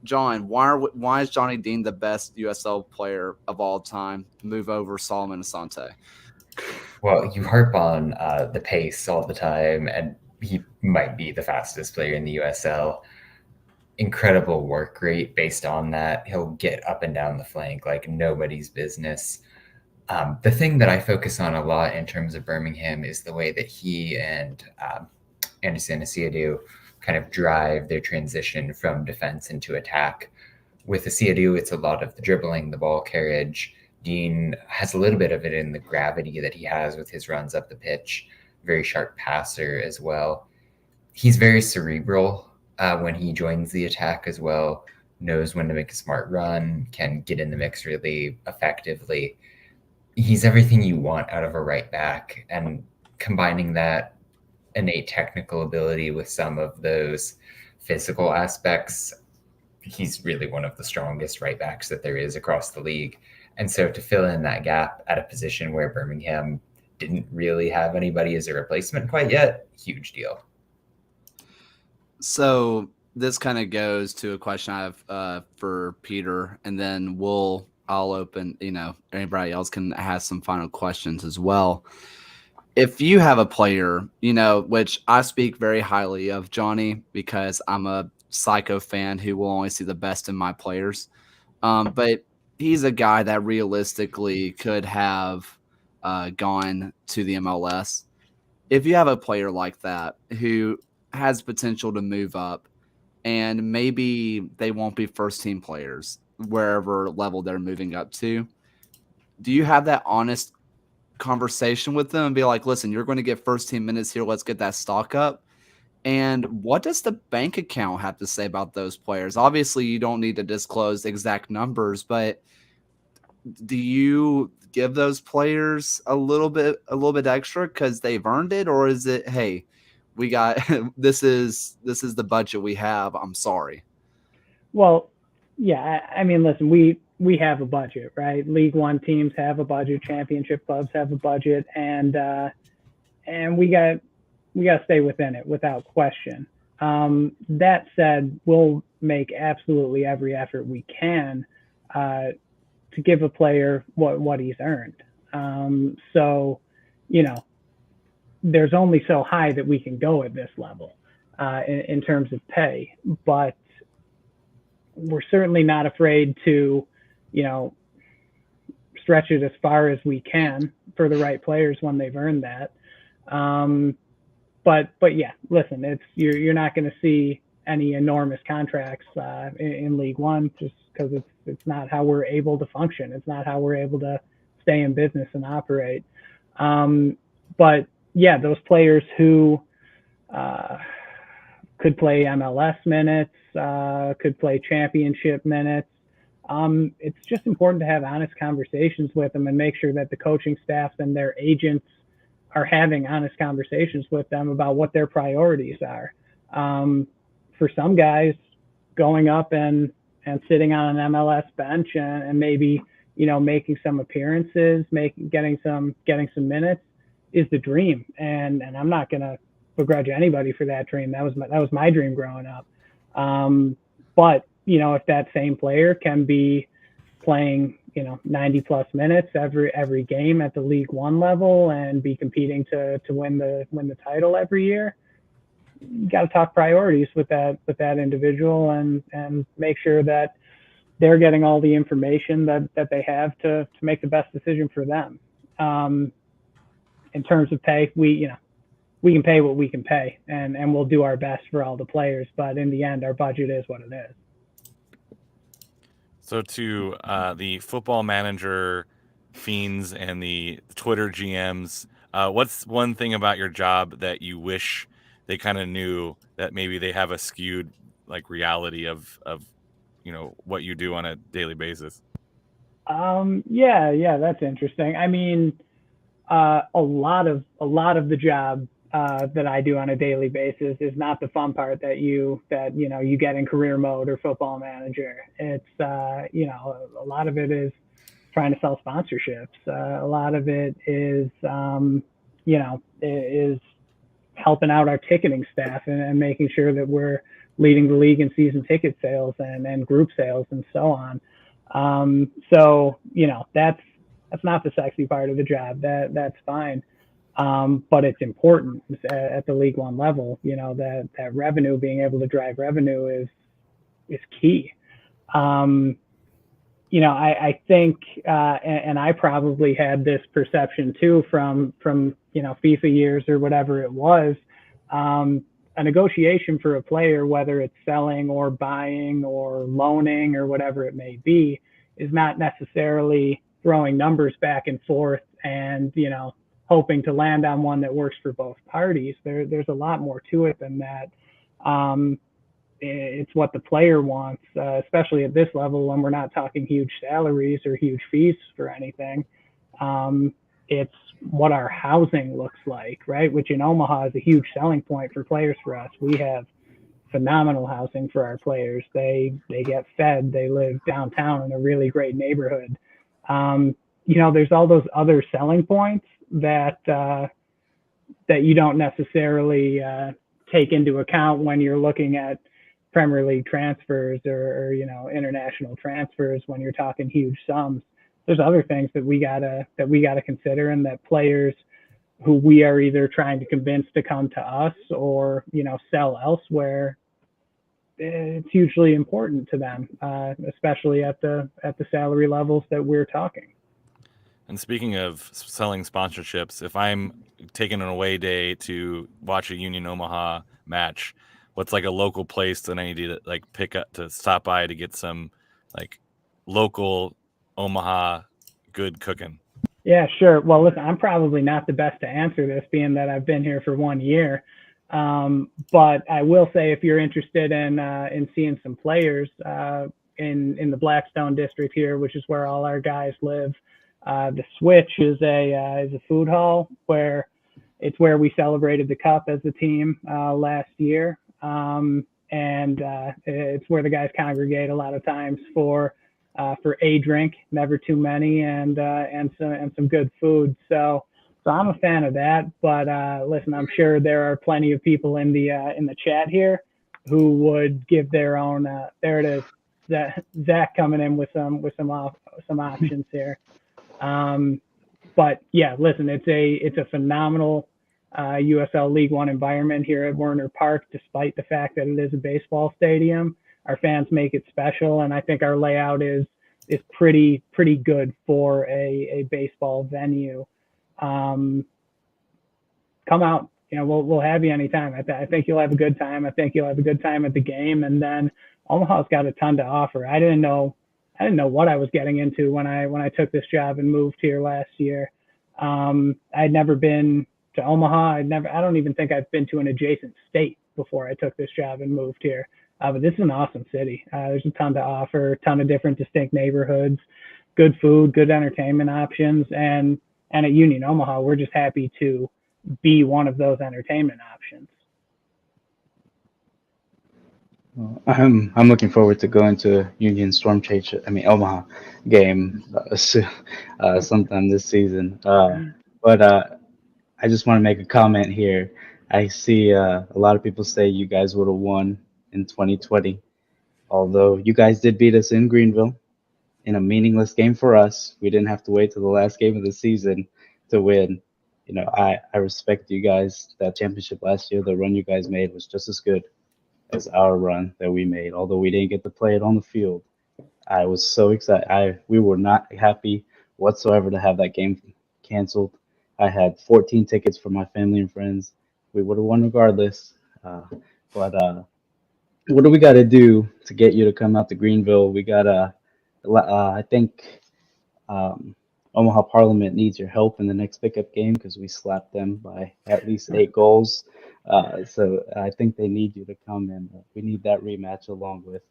John, why is Johnny Dean the best USL player of all time? Move over Solomon Asante. Well, you harp on the pace all the time, and he might be the fastest player in the USL. Incredible work rate based on that. He'll get up and down the flank like nobody's business. The thing that I focus on a lot in terms of Birmingham is the way that he and Anderson Asiadu kind of drive their transition from defense into attack. With Asiadu, it's a lot of the dribbling, the ball carriage. Dean has a little bit of it in the gravity that he has with his runs up the pitch. Very sharp passer as well. He's very cerebral when he joins the attack as well. Knows when to make a smart run, can get in the mix really effectively. He's everything you want out of a right back, and combining that innate technical ability with some of those physical aspects, he's really one of the strongest right backs that there is across the league. And so to fill in that gap at a position where Birmingham didn't really have anybody as a replacement quite yet, huge deal. So this kind of goes to a question I have for Peter, and then I'll open, anybody else can ask some final questions as well. If you have a player, which I speak very highly of Johnny because I'm a psycho fan who will only see the best in my players. But he's a guy that realistically could have gone to the MLS. If you have a player like that who has potential to move up, and maybe they won't be first team players wherever level they're moving up to, do you have that honest conversation with them and be like, listen, you're going to get first team minutes here. Let's get that stock up. And what does the bank account have to say about those players? Obviously, you don't need to disclose exact numbers, but do you give those players a little bit extra because they've earned it, or is it, hey, we got this is the budget we have? I'm sorry. Well, yeah, I mean, listen, we have a budget, right? League One teams have a budget, championship clubs have a budget, and we got to stay within it without question. That said, we'll make absolutely every effort we can to give a player what he's earned. So, there's only so high that we can go at this level in terms of pay, but we're certainly not afraid to, stretch it as far as we can for the right players when they've earned that. But yeah, listen, you're not going to see any enormous contracts in League One just because it's not how we're able to function. It's not how we're able to stay in business and operate. But yeah, those players who could play MLS minutes, could play championship minutes. It's just important to have honest conversations with them and make sure that the coaching staffs and their agents are having honest conversations with them about what their priorities are. For some guys, going up and sitting on an MLS bench and maybe, you know, making some appearances, getting some minutes is the dream. And I'm not going to begrudge anybody for that dream. That was my dream growing up. But, you know, if that same player can be playing, you know, 90 plus minutes every game at the League One level and be competing to win the title every year, you got to talk priorities with that individual and make sure that they're getting all the information that they have to make the best decision for them. In terms of pay, we can pay what we can pay, and we'll do our best for all the players. But in the end, our budget is what it is. So to the football manager fiends and the Twitter GMs, what's one thing about your job that you wish they kind of knew that maybe they have a skewed like reality of you know what you do on a daily basis? Yeah, that's interesting. I mean, a lot of the job that I do on a daily basis is not the fun part that you get in career mode or football manager. It's you know, a lot of it is trying to sell sponsorships. A lot of it is you know, is helping out our ticketing staff and making sure that we're leading the league in season ticket sales and group sales and so on. So, you know, that's not the sexy part of the job. That's fine. But it's important at the League One level, you know, that revenue, being able to drive revenue is key. You know, I think, and I probably had this perception too from, you know, FIFA years or whatever it was. A negotiation for a player, whether it's selling or buying or loaning or whatever it may be, is not necessarily throwing numbers back and forth and, you know, hoping to land on one that works for both parties. There's a lot more to it than that. It's what the player wants, especially at this level when we're not talking huge salaries or huge fees for anything. It's what our housing looks like, right? Which in Omaha is a huge selling point for players for us. We have phenomenal housing for our players. They get fed. They live downtown in a really great neighborhood. You know, there's all those other selling points that you don't necessarily take into account when you're looking at Premier League transfers or you know, international transfers when you're talking huge sums. There's other things that we gotta consider, and that players who we are either trying to convince to come to us or, you know, sell elsewhere, it's hugely important to them, especially at the salary levels that we're talking. And speaking of selling sponsorships, if I'm taking an away day to watch a Union Omaha match, what's like a local place that I need to like pick up to stop by to get some like local Omaha good cooking? Yeah, sure. Well, listen, I'm probably not the best to answer this, being that I've been here for 1 year. But I will say, if you're interested in seeing some players in the Blackstone district here, which is where all our guys live, the Switch is a food hall where we celebrated the cup as a team last year, and it's where the guys congregate a lot of times for a drink, never too many, and some good food. So I'm a fan of that. But listen, I'm sure there are plenty of people in the chat here who would give their own. There it is, Zach coming in with some options here. But yeah, listen, it's a phenomenal USL League One environment here at Werner Park, despite the fact that it is a baseball stadium. Our fans make it special, and I think our layout is pretty good for a baseball venue. Come out, you know, we'll have you anytime. I think you'll have a good time. I think you'll have a good time at the game. And then Omaha's got a ton to offer. I didn't know what I was getting into when I took this job and moved here last year. I'd never been to Omaha. I don't even think I've been to an adjacent state before I took this job and moved here. But this is an awesome city. There's a ton to offer, a ton of different distinct neighborhoods, good food, good entertainment options, and at Union Omaha, we're just happy to be one of those entertainment options. Well, I'm looking forward to going to Union Omaha game sometime this season. But I just want to make a comment here. I see a lot of people say you guys would have won in 2020, although you guys did beat us in Greenville in a meaningless game for us. We didn't have to wait till the last game of the season to win. You know, I respect you guys. That championship last year, the run you guys made was just as good as our run that we made, although we didn't get to play it on the field. I was so excited. We were not happy whatsoever to have that game canceled. I had 14 tickets for my family and friends. We would have won regardless. But what do we got to do to get you to come out to Greenville? We got to, I think Omaha Parliament needs your help in the next pickup game because we slapped them by at least 8 goals. So I think they need you to come in. We need that rematch along with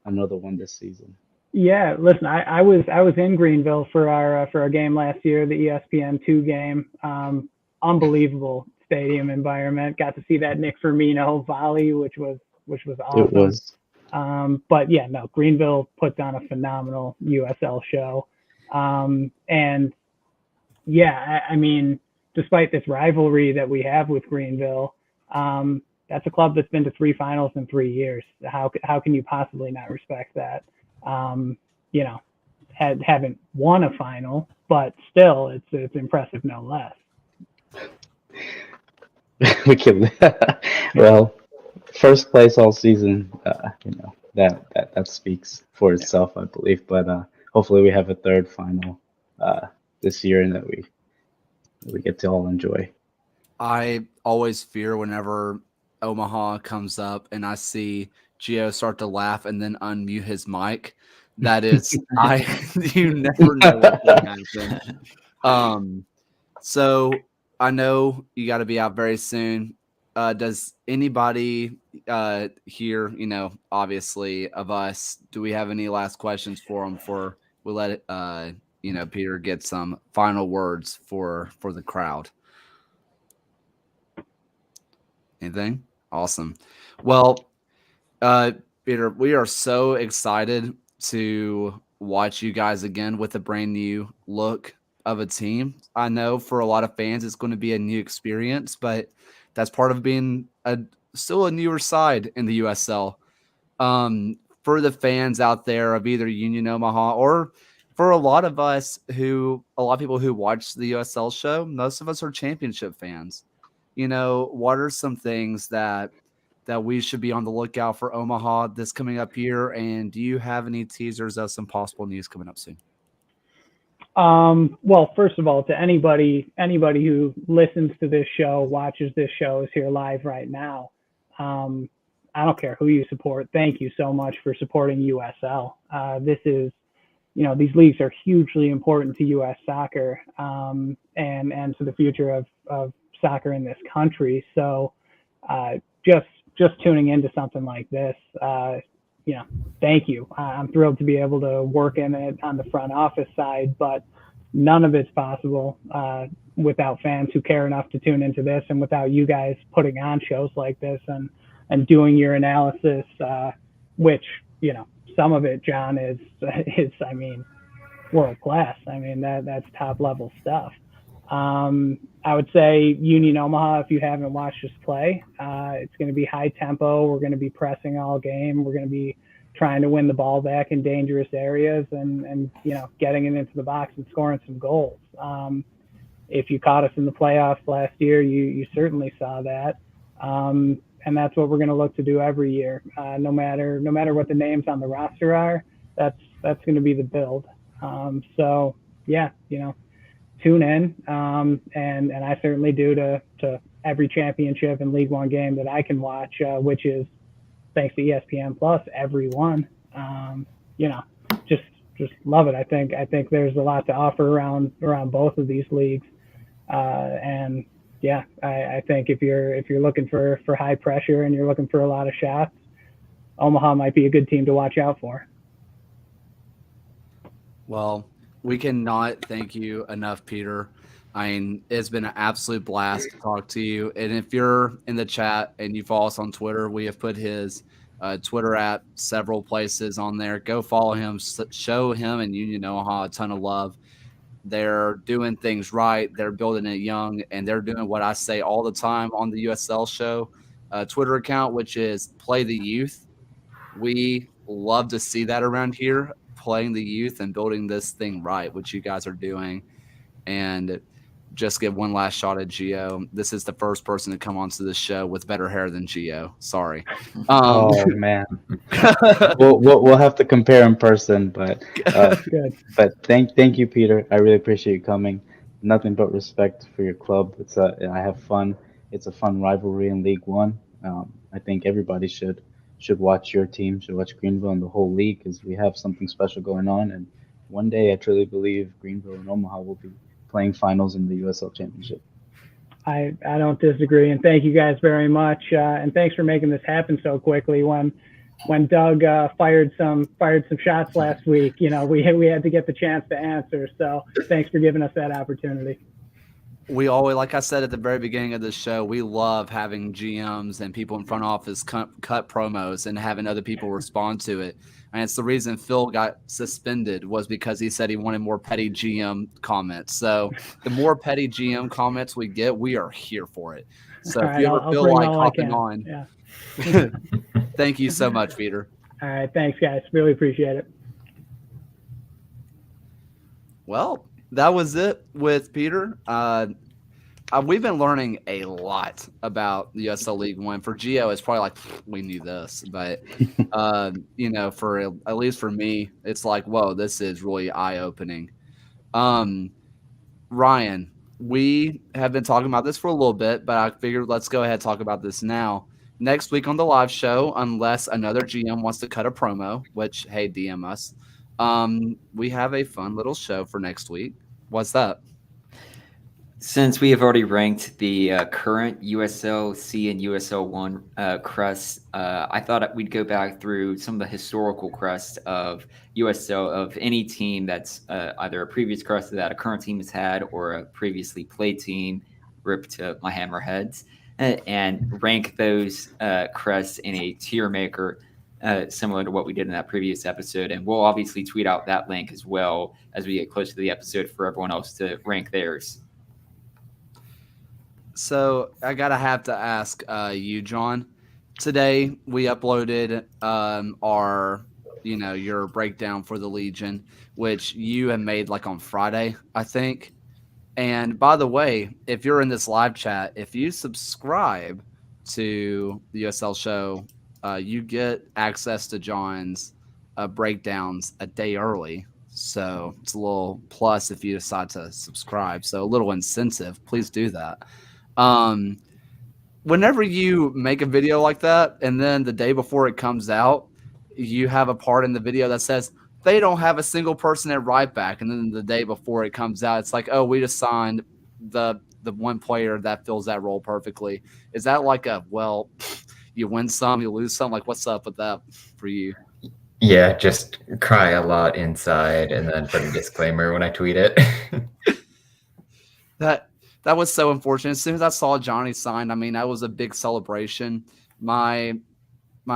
another one this season. Yeah, listen, I was in Greenville for our game last year, the ESPN2 game. Unbelievable stadium environment. Got to see that Nick Firmino volley, which was awesome. It was. But yeah, no, Greenville puts on a phenomenal USL show. And yeah, I mean, despite this rivalry that we have with Greenville, that's a club that's been to 3 finals in 3 years. How can you possibly not respect that? You know, haven't won a final, but still, it's impressive no less. We can, well, first place all season. You know, that speaks for itself, I believe. But hopefully, we have a third final this year, and that we get to all enjoy. I always fear whenever Omaha comes up and I see Gio start to laugh and then unmute his mic. That is, you never know what can happen. So I know you got to be out very soon. Does anybody here, you know, obviously of us, do we have any last questions for them before we let you know, Peter get some final words for the crowd? Anything? Awesome. Well, Peter, we are so excited to watch you guys again with a brand new look of a team. I know for a lot of fans, it's going to be a new experience, but that's part of being still a newer side in the USL. For the fans out there of either Union Omaha or for a lot of people who watch the USL show, most of us are championship fans. You know, what are some things that we should be on the lookout for Omaha this coming up here? And do you have any teasers of some possible news coming up soon? Well, first of all, to anybody who listens to this show, watches this show, is here live right now. I don't care who you support. Thank you so much for supporting USL. This is, you know, these leagues are hugely important to U.S. soccer and to the future of soccer in this country. So just tuning into something like this, you know, thank you. I'm thrilled to be able to work in it on the front office side, but none of it's possible without fans who care enough to tune into this, and without you guys putting on shows like this and doing your analysis, which, you know, some of it, John, is I mean, world class. I mean, that's top level stuff. I would say Union Omaha, if you haven't watched us play, it's going to be high tempo. We're going to be pressing all game. We're going to be trying to win the ball back in dangerous areas and you know, getting it into the box and scoring some goals. If you caught us in the playoffs last year, you certainly saw that. And that's what we're going to look to do every year. No matter what the names on the roster are, that's going to be the build. So yeah, you know, tune in, and I certainly do to every championship and League One game that I can watch, which is, thanks to ESPN Plus, every one. You know, just love it. I think there's a lot to offer around both of these leagues, and yeah, I think if you're looking for high pressure and you're looking for a lot of shots, Omaha might be a good team to watch out for. Well, we cannot thank you enough, Peter. I mean, it's been an absolute blast to talk to you. And if you're in the chat and you follow us on Twitter, we have put his Twitter at several places on there. Go follow him, show him and Union Omaha a ton of love. They're doing things right. They're building it young, and they're doing what I say all the time on the USL show Twitter account, which is play the youth. We love to see that around here, playing the youth and building this thing right, which you guys are doing. And just give one last shot at Gio. This is the first person to come onto the show with better hair than Gio. Sorry. Oh man, we'll have to compare in person, but Good. thank you, Peter. I really appreciate you coming. Nothing but respect for your club. I have fun. It's a fun rivalry in League One. I think everybody should watch your team, should watch Greenville and the whole league, because we have something special going on. And one day, I truly believe Greenville and Omaha will be playing finals in the USL Championship. I don't disagree, and thank you guys very much, and thanks for making this happen so quickly. When Doug fired some shots last week, we had to get the chance to answer. So thanks for giving us that opportunity. We always, like I said at the very beginning of the show, we love having GMs and people in front office cut promos and having other people respond to it. And it's the reason Phil got suspended was because he said he wanted more petty GM comments. So the more petty GM comments we get, we are here for it. So if you ever feel like hopping on, yeah. Thank you so much, Peter. All right, thanks, guys. Really appreciate it. Well, that was it with Peter. We've been learning a lot about the USL League One. For Gio, it's probably like we knew this, but for at least for me, it's like, whoa, this is really eye opening. Ryan, we have been talking about this for a little bit, but I figured let's go ahead and talk about this now. Next week on the live show, unless another GM wants to cut a promo, which hey, DM us. We have a fun little show for next week. What's that? Since we have already ranked the current USL C and USL 1 crusts, I thought we'd go back through some of the historical crusts of USL of any team that's either a previous crust that a current team has had or a previously played team, rip to my hammerheads, and rank those crusts in a tier maker similar to what we did in that previous episode. And we'll obviously tweet out that link as well as we get close to the episode for everyone else to rank theirs. So I have to ask you, John. Today we uploaded our, your breakdown for the Legion, which you had made like on Friday, I think. And by the way, if you're in this live chat, if you subscribe to the USL show, you get access to John's breakdowns a day early. So it's a little plus if you decide to subscribe. So a little incentive. Please do that. Whenever you make a video like that and then the day before it comes out, you have a part in the video that says they don't have a single person at right back. And then the day before it comes out, it's like, oh, we just signed the one player that fills that role perfectly. Is that like you win some, you lose some? Like, what's up with that for you? Yeah, just cry a lot inside and then put a disclaimer when I tweet it. That was so unfortunate. As soon as I saw Johnny sign, I mean, that was a big celebration. My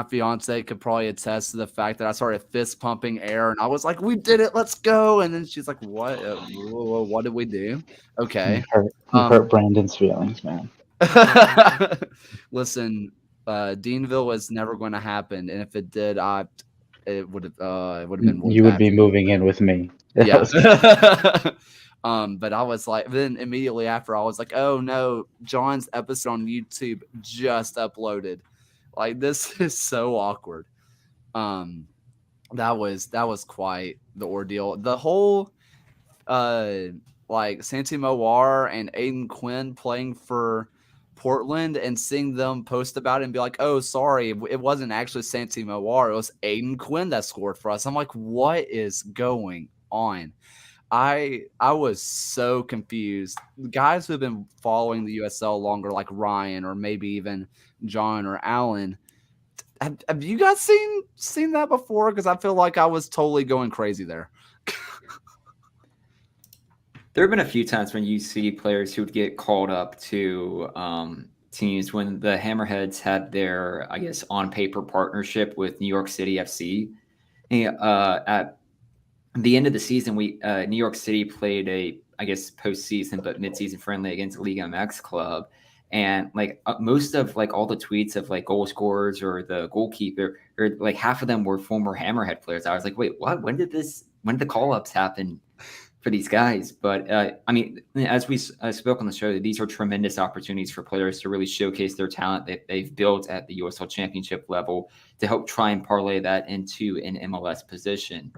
fiance could probably attest to the fact that I started fist pumping air, and I was like, "We did it! Let's go!" And then she's like, "What? What did we do?" Okay, you hurt Brandon's feelings, man. Listen, Deanville was never going to happen, and if it did, it would have been. You would be moving in with me. Yeah. But I was like, then immediately after, I was like, oh no, John's episode on YouTube just uploaded. Like, this is so awkward. That was quite the ordeal. The whole Santi Moar and Aiden Quinn playing for Portland and seeing them post about it and be like, oh, sorry, it wasn't actually Santi Moar, it was Aiden Quinn that scored for us. I'm like, what is going on? I was so confused. Guys who have been following the USL longer, like Ryan or maybe even John or Alan, have you guys seen that before? Because I feel like I was totally going crazy there. There have been a few times when you see players who would get called up to teams when the Hammerheads had their, I guess, on paper partnership with New York City FC. At the end of the season, New York City played a, I guess, postseason but midseason friendly against Liga MX club, and like most of like all the tweets of like goal scorers or the goalkeeper, or like half of them were former Hammerhead players. I was like, wait, what? When did the call ups happen for these guys? But I mean, as we spoke on the show, these are tremendous opportunities for players to really showcase their talent that they've built at the USL Championship level to help try and parlay that into an MLS position.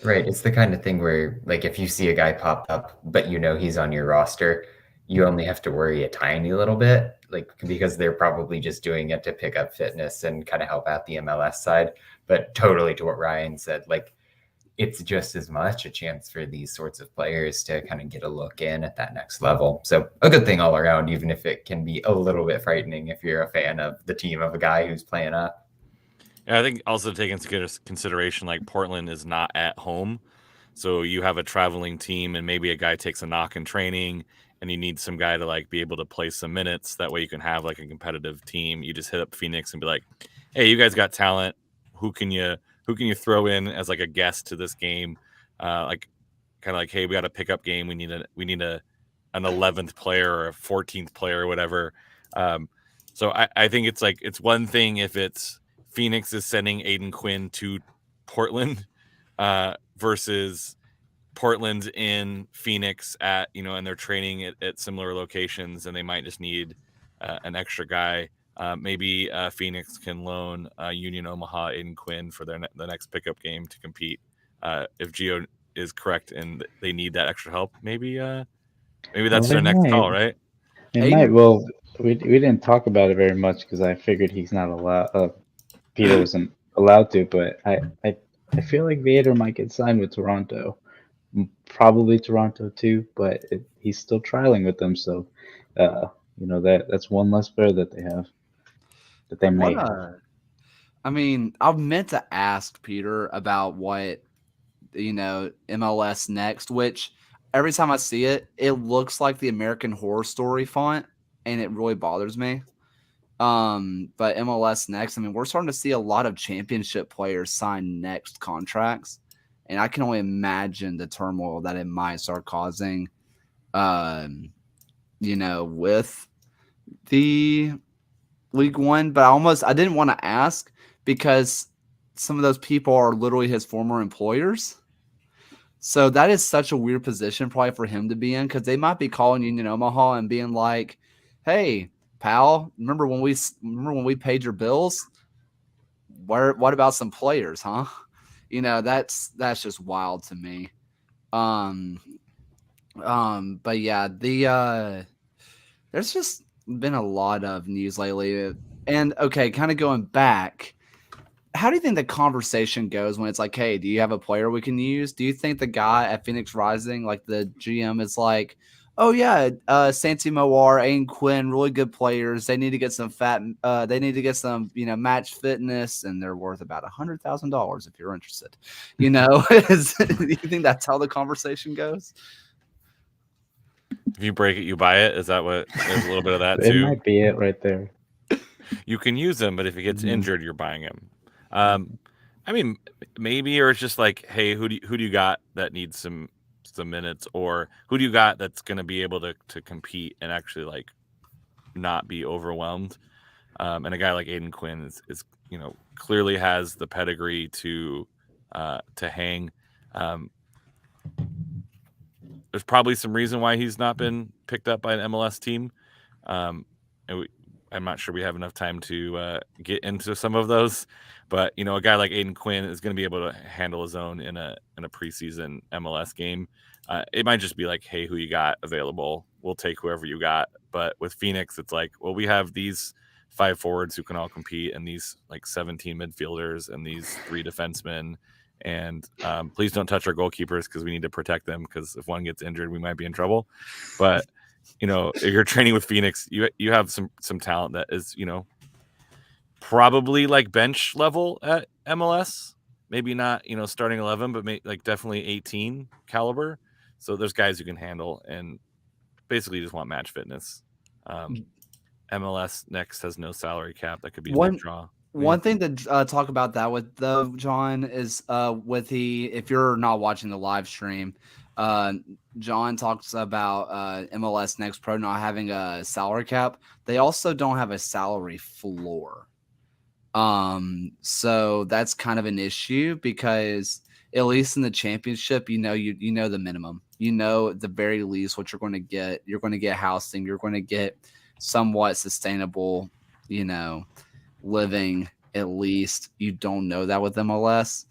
Right. It's the kind of thing where, like, if you see a guy pop up, but you know he's on your roster, you only have to worry a tiny little bit, like, because they're probably just doing it to pick up fitness and kind of help out the MLS side. But totally to what Ryan said, like, it's just as much a chance for these sorts of players to kind of get a look in at that next level. So a good thing all around, even if it can be a little bit frightening if you're a fan of the team of a guy who's playing up. Yeah, I think also take into consideration, like, Portland is not at home. So you have a traveling team and maybe a guy takes a knock in training and you need some guy to like be able to play some minutes. That way you can have like a competitive team. You just hit up Phoenix and be like, hey, you guys got talent. Who can you throw in as like a guest to this game? Like kind of like, hey, we got a pickup game. We need an 11th player or a 14th player or whatever. So I think it's like, it's one thing if it's Phoenix is sending Aiden Quinn to Portland versus Portland's in Phoenix at, and they're training at similar locations and they might just need an extra guy. Maybe Phoenix can loan Union Omaha Aiden Quinn for the next pickup game to compete. If Gio is correct and they need that extra help, maybe that's their next call, right? They might. Well, we didn't talk about it very much because I figured he's not allowed. Peter wasn't allowed to, but I feel like Vader might get signed with Toronto, probably Toronto too. But he's still trialing with them, so that's one less player that they have that they may have. I mean, I meant to ask Peter about what MLS Next, which every time I see it, it looks like the American Horror Story font, and it really bothers me. But MLS Next, I mean, we're starting to see a lot of championship players sign Next contracts, and I can only imagine the turmoil that it might start causing, with the League One. But I didn't want to ask because some of those people are literally his former employers. So that is such a weird position probably for him to be in, because they might be calling Union Omaha and being like, hey, pal, remember when we paid your bills? What about some players, huh? That's just wild to me. But yeah, there's just been a lot of news lately. And okay, kind of going back, how do you think the conversation goes when it's like, hey, do you have a player we can use? Do you think the guy at Phoenix Rising, like the GM, is like, oh yeah, Santi Moar, Aiden Quinn, really good players. They need to get some they need to get some, match fitness, and they're worth about $100,000 if you're interested. Do you think that's how the conversation goes? If you break it, you buy it. Is that what? There's a little bit of that too. It might be it right there. You can use him, but if he gets injured, you're buying him. I mean, maybe, or it's just like, hey, who do you got that needs some minutes, or who do you got that's going to be able to compete and actually like not be overwhelmed? And a guy like Aiden Quinn is clearly has the pedigree to hang. There's probably some reason why he's not been picked up by an MLS team. I'm not sure we have enough time to get into some of those, but a guy like Aiden Quinn is going to be able to handle his own in a preseason MLS game. It might just be like, hey, who you got available? We'll take whoever you got. But with Phoenix, it's like, well, we have these 5 forwards who can all compete, and these like 17 midfielders, and these 3 defensemen, And please don't touch our goalkeepers because we need to protect them, because if one gets injured, we might be in trouble. But if you're training with Phoenix, you have some talent that is probably like bench level at MLS. Maybe not starting 11, but like definitely 18 caliber. So there's guys you can handle, and basically you just want match fitness. MLS next has no salary cap. That could be a big draw. One thing to talk about that with, though, John, is if you're not watching the live stream, John talks about MLS Next Pro not having a salary cap. They also don't have a salary floor. So that's kind of an issue, because at least in the championship, you know the minimum. At the very least what you're going to get. You're going to get housing. You're going to get somewhat sustainable, living. At least you don't know that with MLS.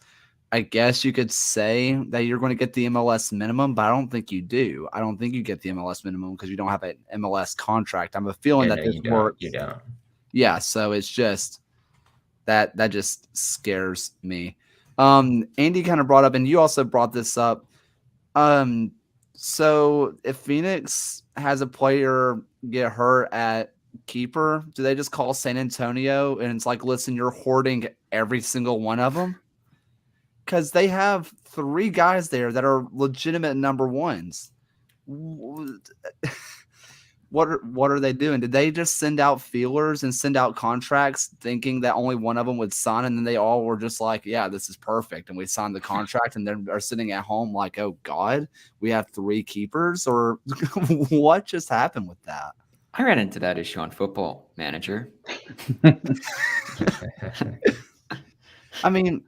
I guess you could say that you're going to get the MLS minimum, but I don't think you do. I don't think you get the MLS minimum because you don't have an MLS contract. I'm a feeling that this works. You don't. Yeah, so it's just that just scares me. Andy kind of brought up, and you also brought this up. So if Phoenix has a player get hurt at keeper, do they just call San Antonio and it's like, listen, you're hoarding every single one of them? Because they have 3 guys there that are legitimate number ones. What are they doing? Did they just send out feelers and send out contracts thinking that only one of them would sign, and then they all were just like, yeah, this is perfect, and we signed the contract, and then are sitting at home like, oh God, we have 3 keepers? Or what just happened with that? I ran into that issue on Football Manager. I mean,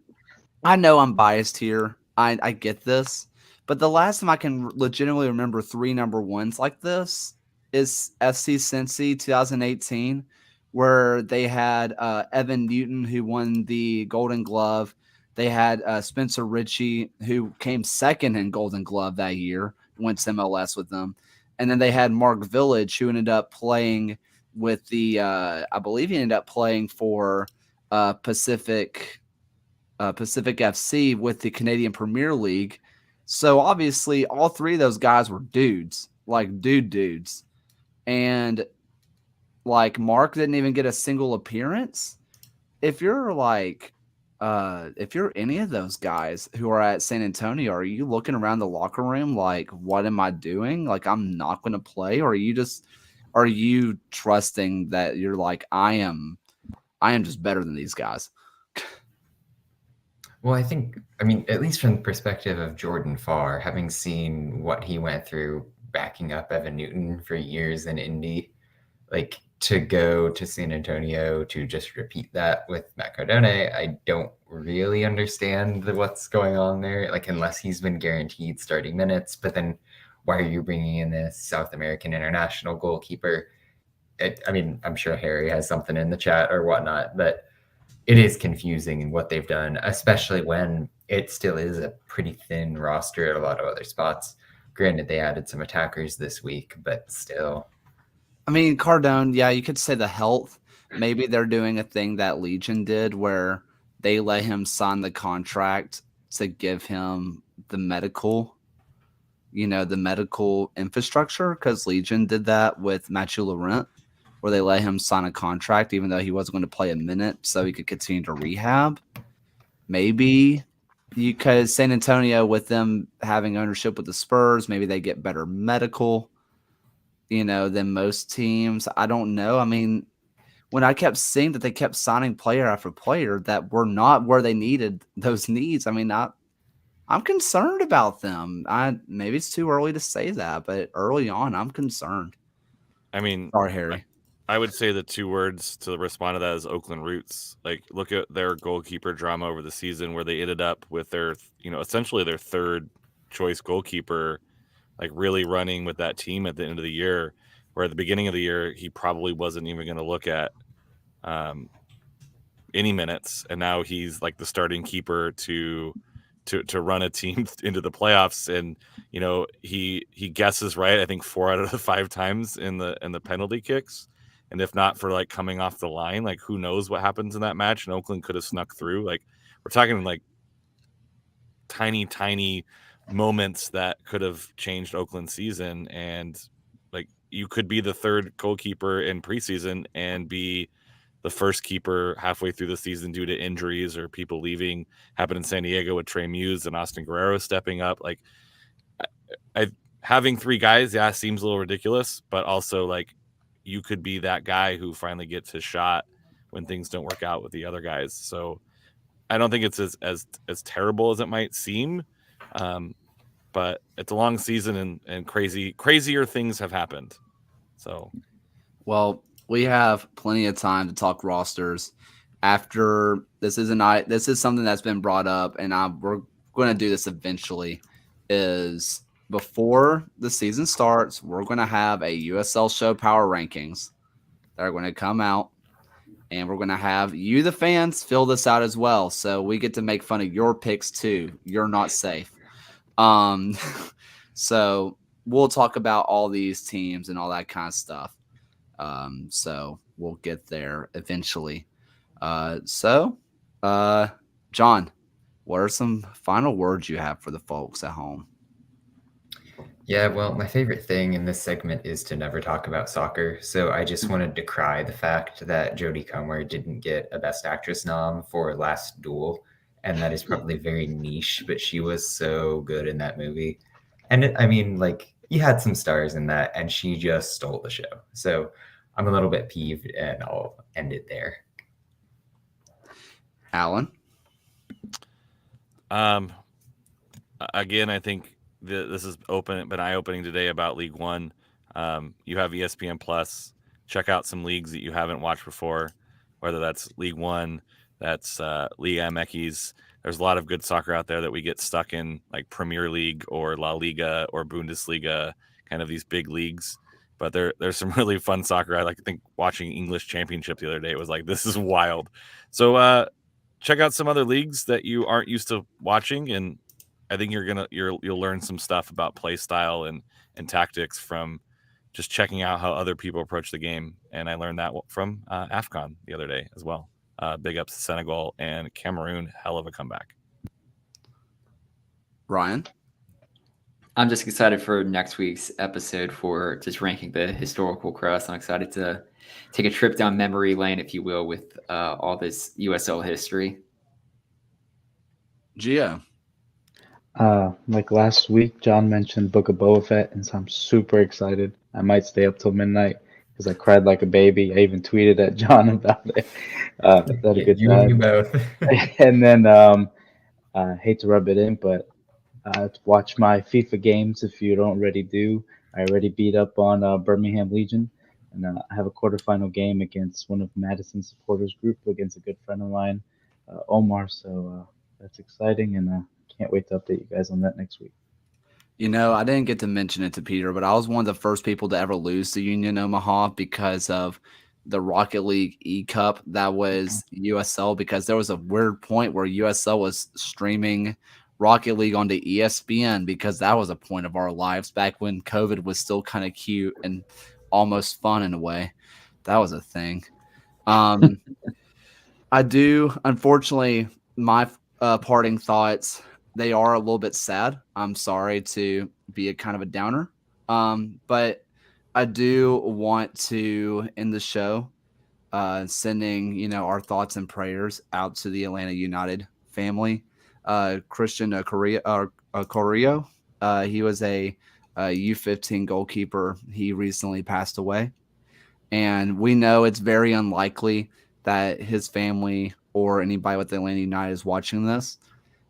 I know I'm biased here. I get this. But the last time I can legitimately remember 3 number ones like this is FC Cincy 2018, where they had Evan Newton, who won the Golden Glove. They had Spencer Ritchie, who came second in Golden Glove that year, went to MLS with them. And then they had Mark Village, who ended up playing with I believe he ended up playing for Pacific FC with the Canadian Premier League. So obviously all 3 of those guys were dudes, like dudes. And like Mark didn't even get a single appearance. If you're any of those guys who are at San Antonio, are you looking around the locker room like, what am I doing? Like, I'm not going to play? Or are you trusting that you're like, I am just better than these guys? Well, I mean, at least from the perspective of Jordan Farr, having seen what he went through backing up Evan Newton for years in Indy, like, to go to San Antonio to just repeat that with Matt Cardone, I don't really understand what's going on there. Like, unless he's been guaranteed starting minutes, but then why are you bringing in this South American international goalkeeper? I mean, I'm sure Harry has something in the chat or whatnot, but it is confusing in what they've done, especially when it still is a pretty thin roster at a lot of other spots. Granted, they added some attackers this week, but still. I mean, Cardone, yeah, you could say the health. Maybe they're doing a thing that Legion did where they let him sign the contract to give him the medical infrastructure, because Legion did that with Mathieu Laurent, where they let him sign a contract even though he wasn't going to play a minute so he could continue to rehab. Maybe because San Antonio, with them having ownership with the Spurs, maybe they get better medical, than most teams. I don't know. I mean, when I kept seeing that they kept signing player after player that were not where they needed those needs, I mean, I'm concerned about them. Maybe it's too early to say that, but early on, I'm concerned. I mean, sorry, Harry. I would say the 2 words to respond to that is Oakland roots. Like, look at their goalkeeper drama over the season, where they ended up with their, essentially their 3rd choice goalkeeper, like really running with that team at the end of the year, where at the beginning of the year, he probably wasn't even going to look at any minutes. And now he's like the starting keeper to run a team into the playoffs. And, he guesses right, I think 4 out of the 5 times in the penalty kicks. And if not for like coming off the line, like who knows what happens in that match. And Oakland could have snuck through. Like, we're talking like tiny moments that could have changed Oakland's season. And like, you could be the third goalkeeper in preseason and be the first keeper halfway through the season due to injuries or people leaving. Happened in San Diego with Trey Muse and Austin Guerrero stepping up. Like, having 3 guys, yeah, seems a little ridiculous, but also like, you could be that guy who finally gets his shot when things don't work out with the other guys. So I don't think it's as terrible as it might seem, but it's a long season and crazier things have happened. So, well, we have plenty of time to talk rosters after this. This is something that's been brought up, and we're going to do this eventually. Is before the season starts, we're going to have a USL show power rankings that are going to come out, and we're going to have you, the fans, fill this out as well. So we get to make fun of your picks too. You're not safe. So we'll talk about all these teams and all that kind of stuff. So we'll get there eventually. John, what are some final words you have for the folks at home? Yeah, well, my favorite thing in this segment is to never talk about soccer. So I just want to decry the fact that Jodie Comer didn't get a Best Actress nom for Last Duel. And that is probably very niche, but she was so good in that movie. And I mean, like, you had some stars in that, and she just stole the show. So I'm a little bit peeved, and I'll end it there. Alan? Again, I think this has been eye-opening today about League One. You have ESPN Plus. Check out some leagues that you haven't watched before, whether that's League One, that's Liga MX. There's a lot of good soccer out there that we get stuck in, like Premier League or La Liga or Bundesliga, kind of these big leagues. But there's some really fun soccer. I think watching English Championship the other day, it was like, this is wild. So check out some other leagues that you aren't used to watching, and I think you'll learn some stuff about play style and tactics from just checking out how other people approach the game. And I learned that from AFCON the other day as well. Big ups to Senegal and Cameroon. Hell of a comeback. Ryan? I'm just excited for next week's episode for just ranking the historical crust. I'm excited to take a trip down memory lane, if you will, with all this USL history. Gio? Like last week, John mentioned Book of Boba Fett, and so I'm super excited. I might stay up till midnight because I cried like a baby. I even tweeted at John about it. Had a good You time. and me both. And then I hate to rub it in, but watch my FIFA games if you don't already do. I already beat up on Birmingham Legion, and I have a quarterfinal game against one of Madison's supporters group against a good friend of mine, Omar. So that's exciting, and can't wait to update you guys on that next week. You know, I didn't get to mention it to Peter, but I was one of the first people to ever lose to Union Omaha because of the Rocket League E-Cup that was USL, because there was a weird point where USL was streaming Rocket League onto ESPN because that was a point of our lives back when COVID was still kind of cute and almost fun in a way. That was a thing. I do, unfortunately, my parting thoughts, they are a little bit sad. I'm sorry to be a kind of a downer. But I do want to end the show sending, our thoughts and prayers out to the Atlanta United family. Christian Correa, he was a U15 goalkeeper. He recently passed away. And we know it's very unlikely that his family or anybody with Atlanta United is watching this.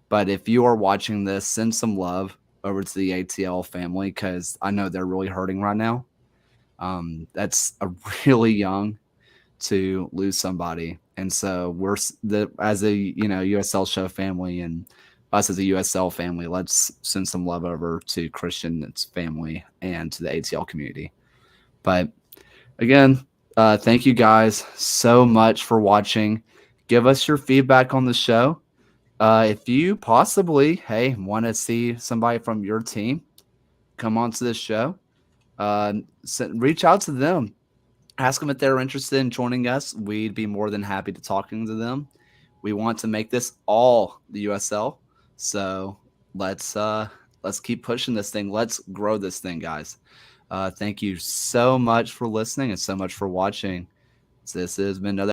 But if you are watching this, send some love over to the ATL family because I know they're really hurting right now. That's a really young to lose somebody. And so we're as a USL show family and us as a USL family, let's send some love over to Christian's family and to the ATL community. But again, thank you guys so much for watching. Give us your feedback on the show. If you possibly, want to see somebody from your team come onto this show, reach out to them. Ask them if they're interested in joining us. We'd be more than happy to talking to them. We want to make this all the USL. So let's keep pushing this thing. Let's grow this thing, guys. Thank you so much for listening and so much for watching. This has been another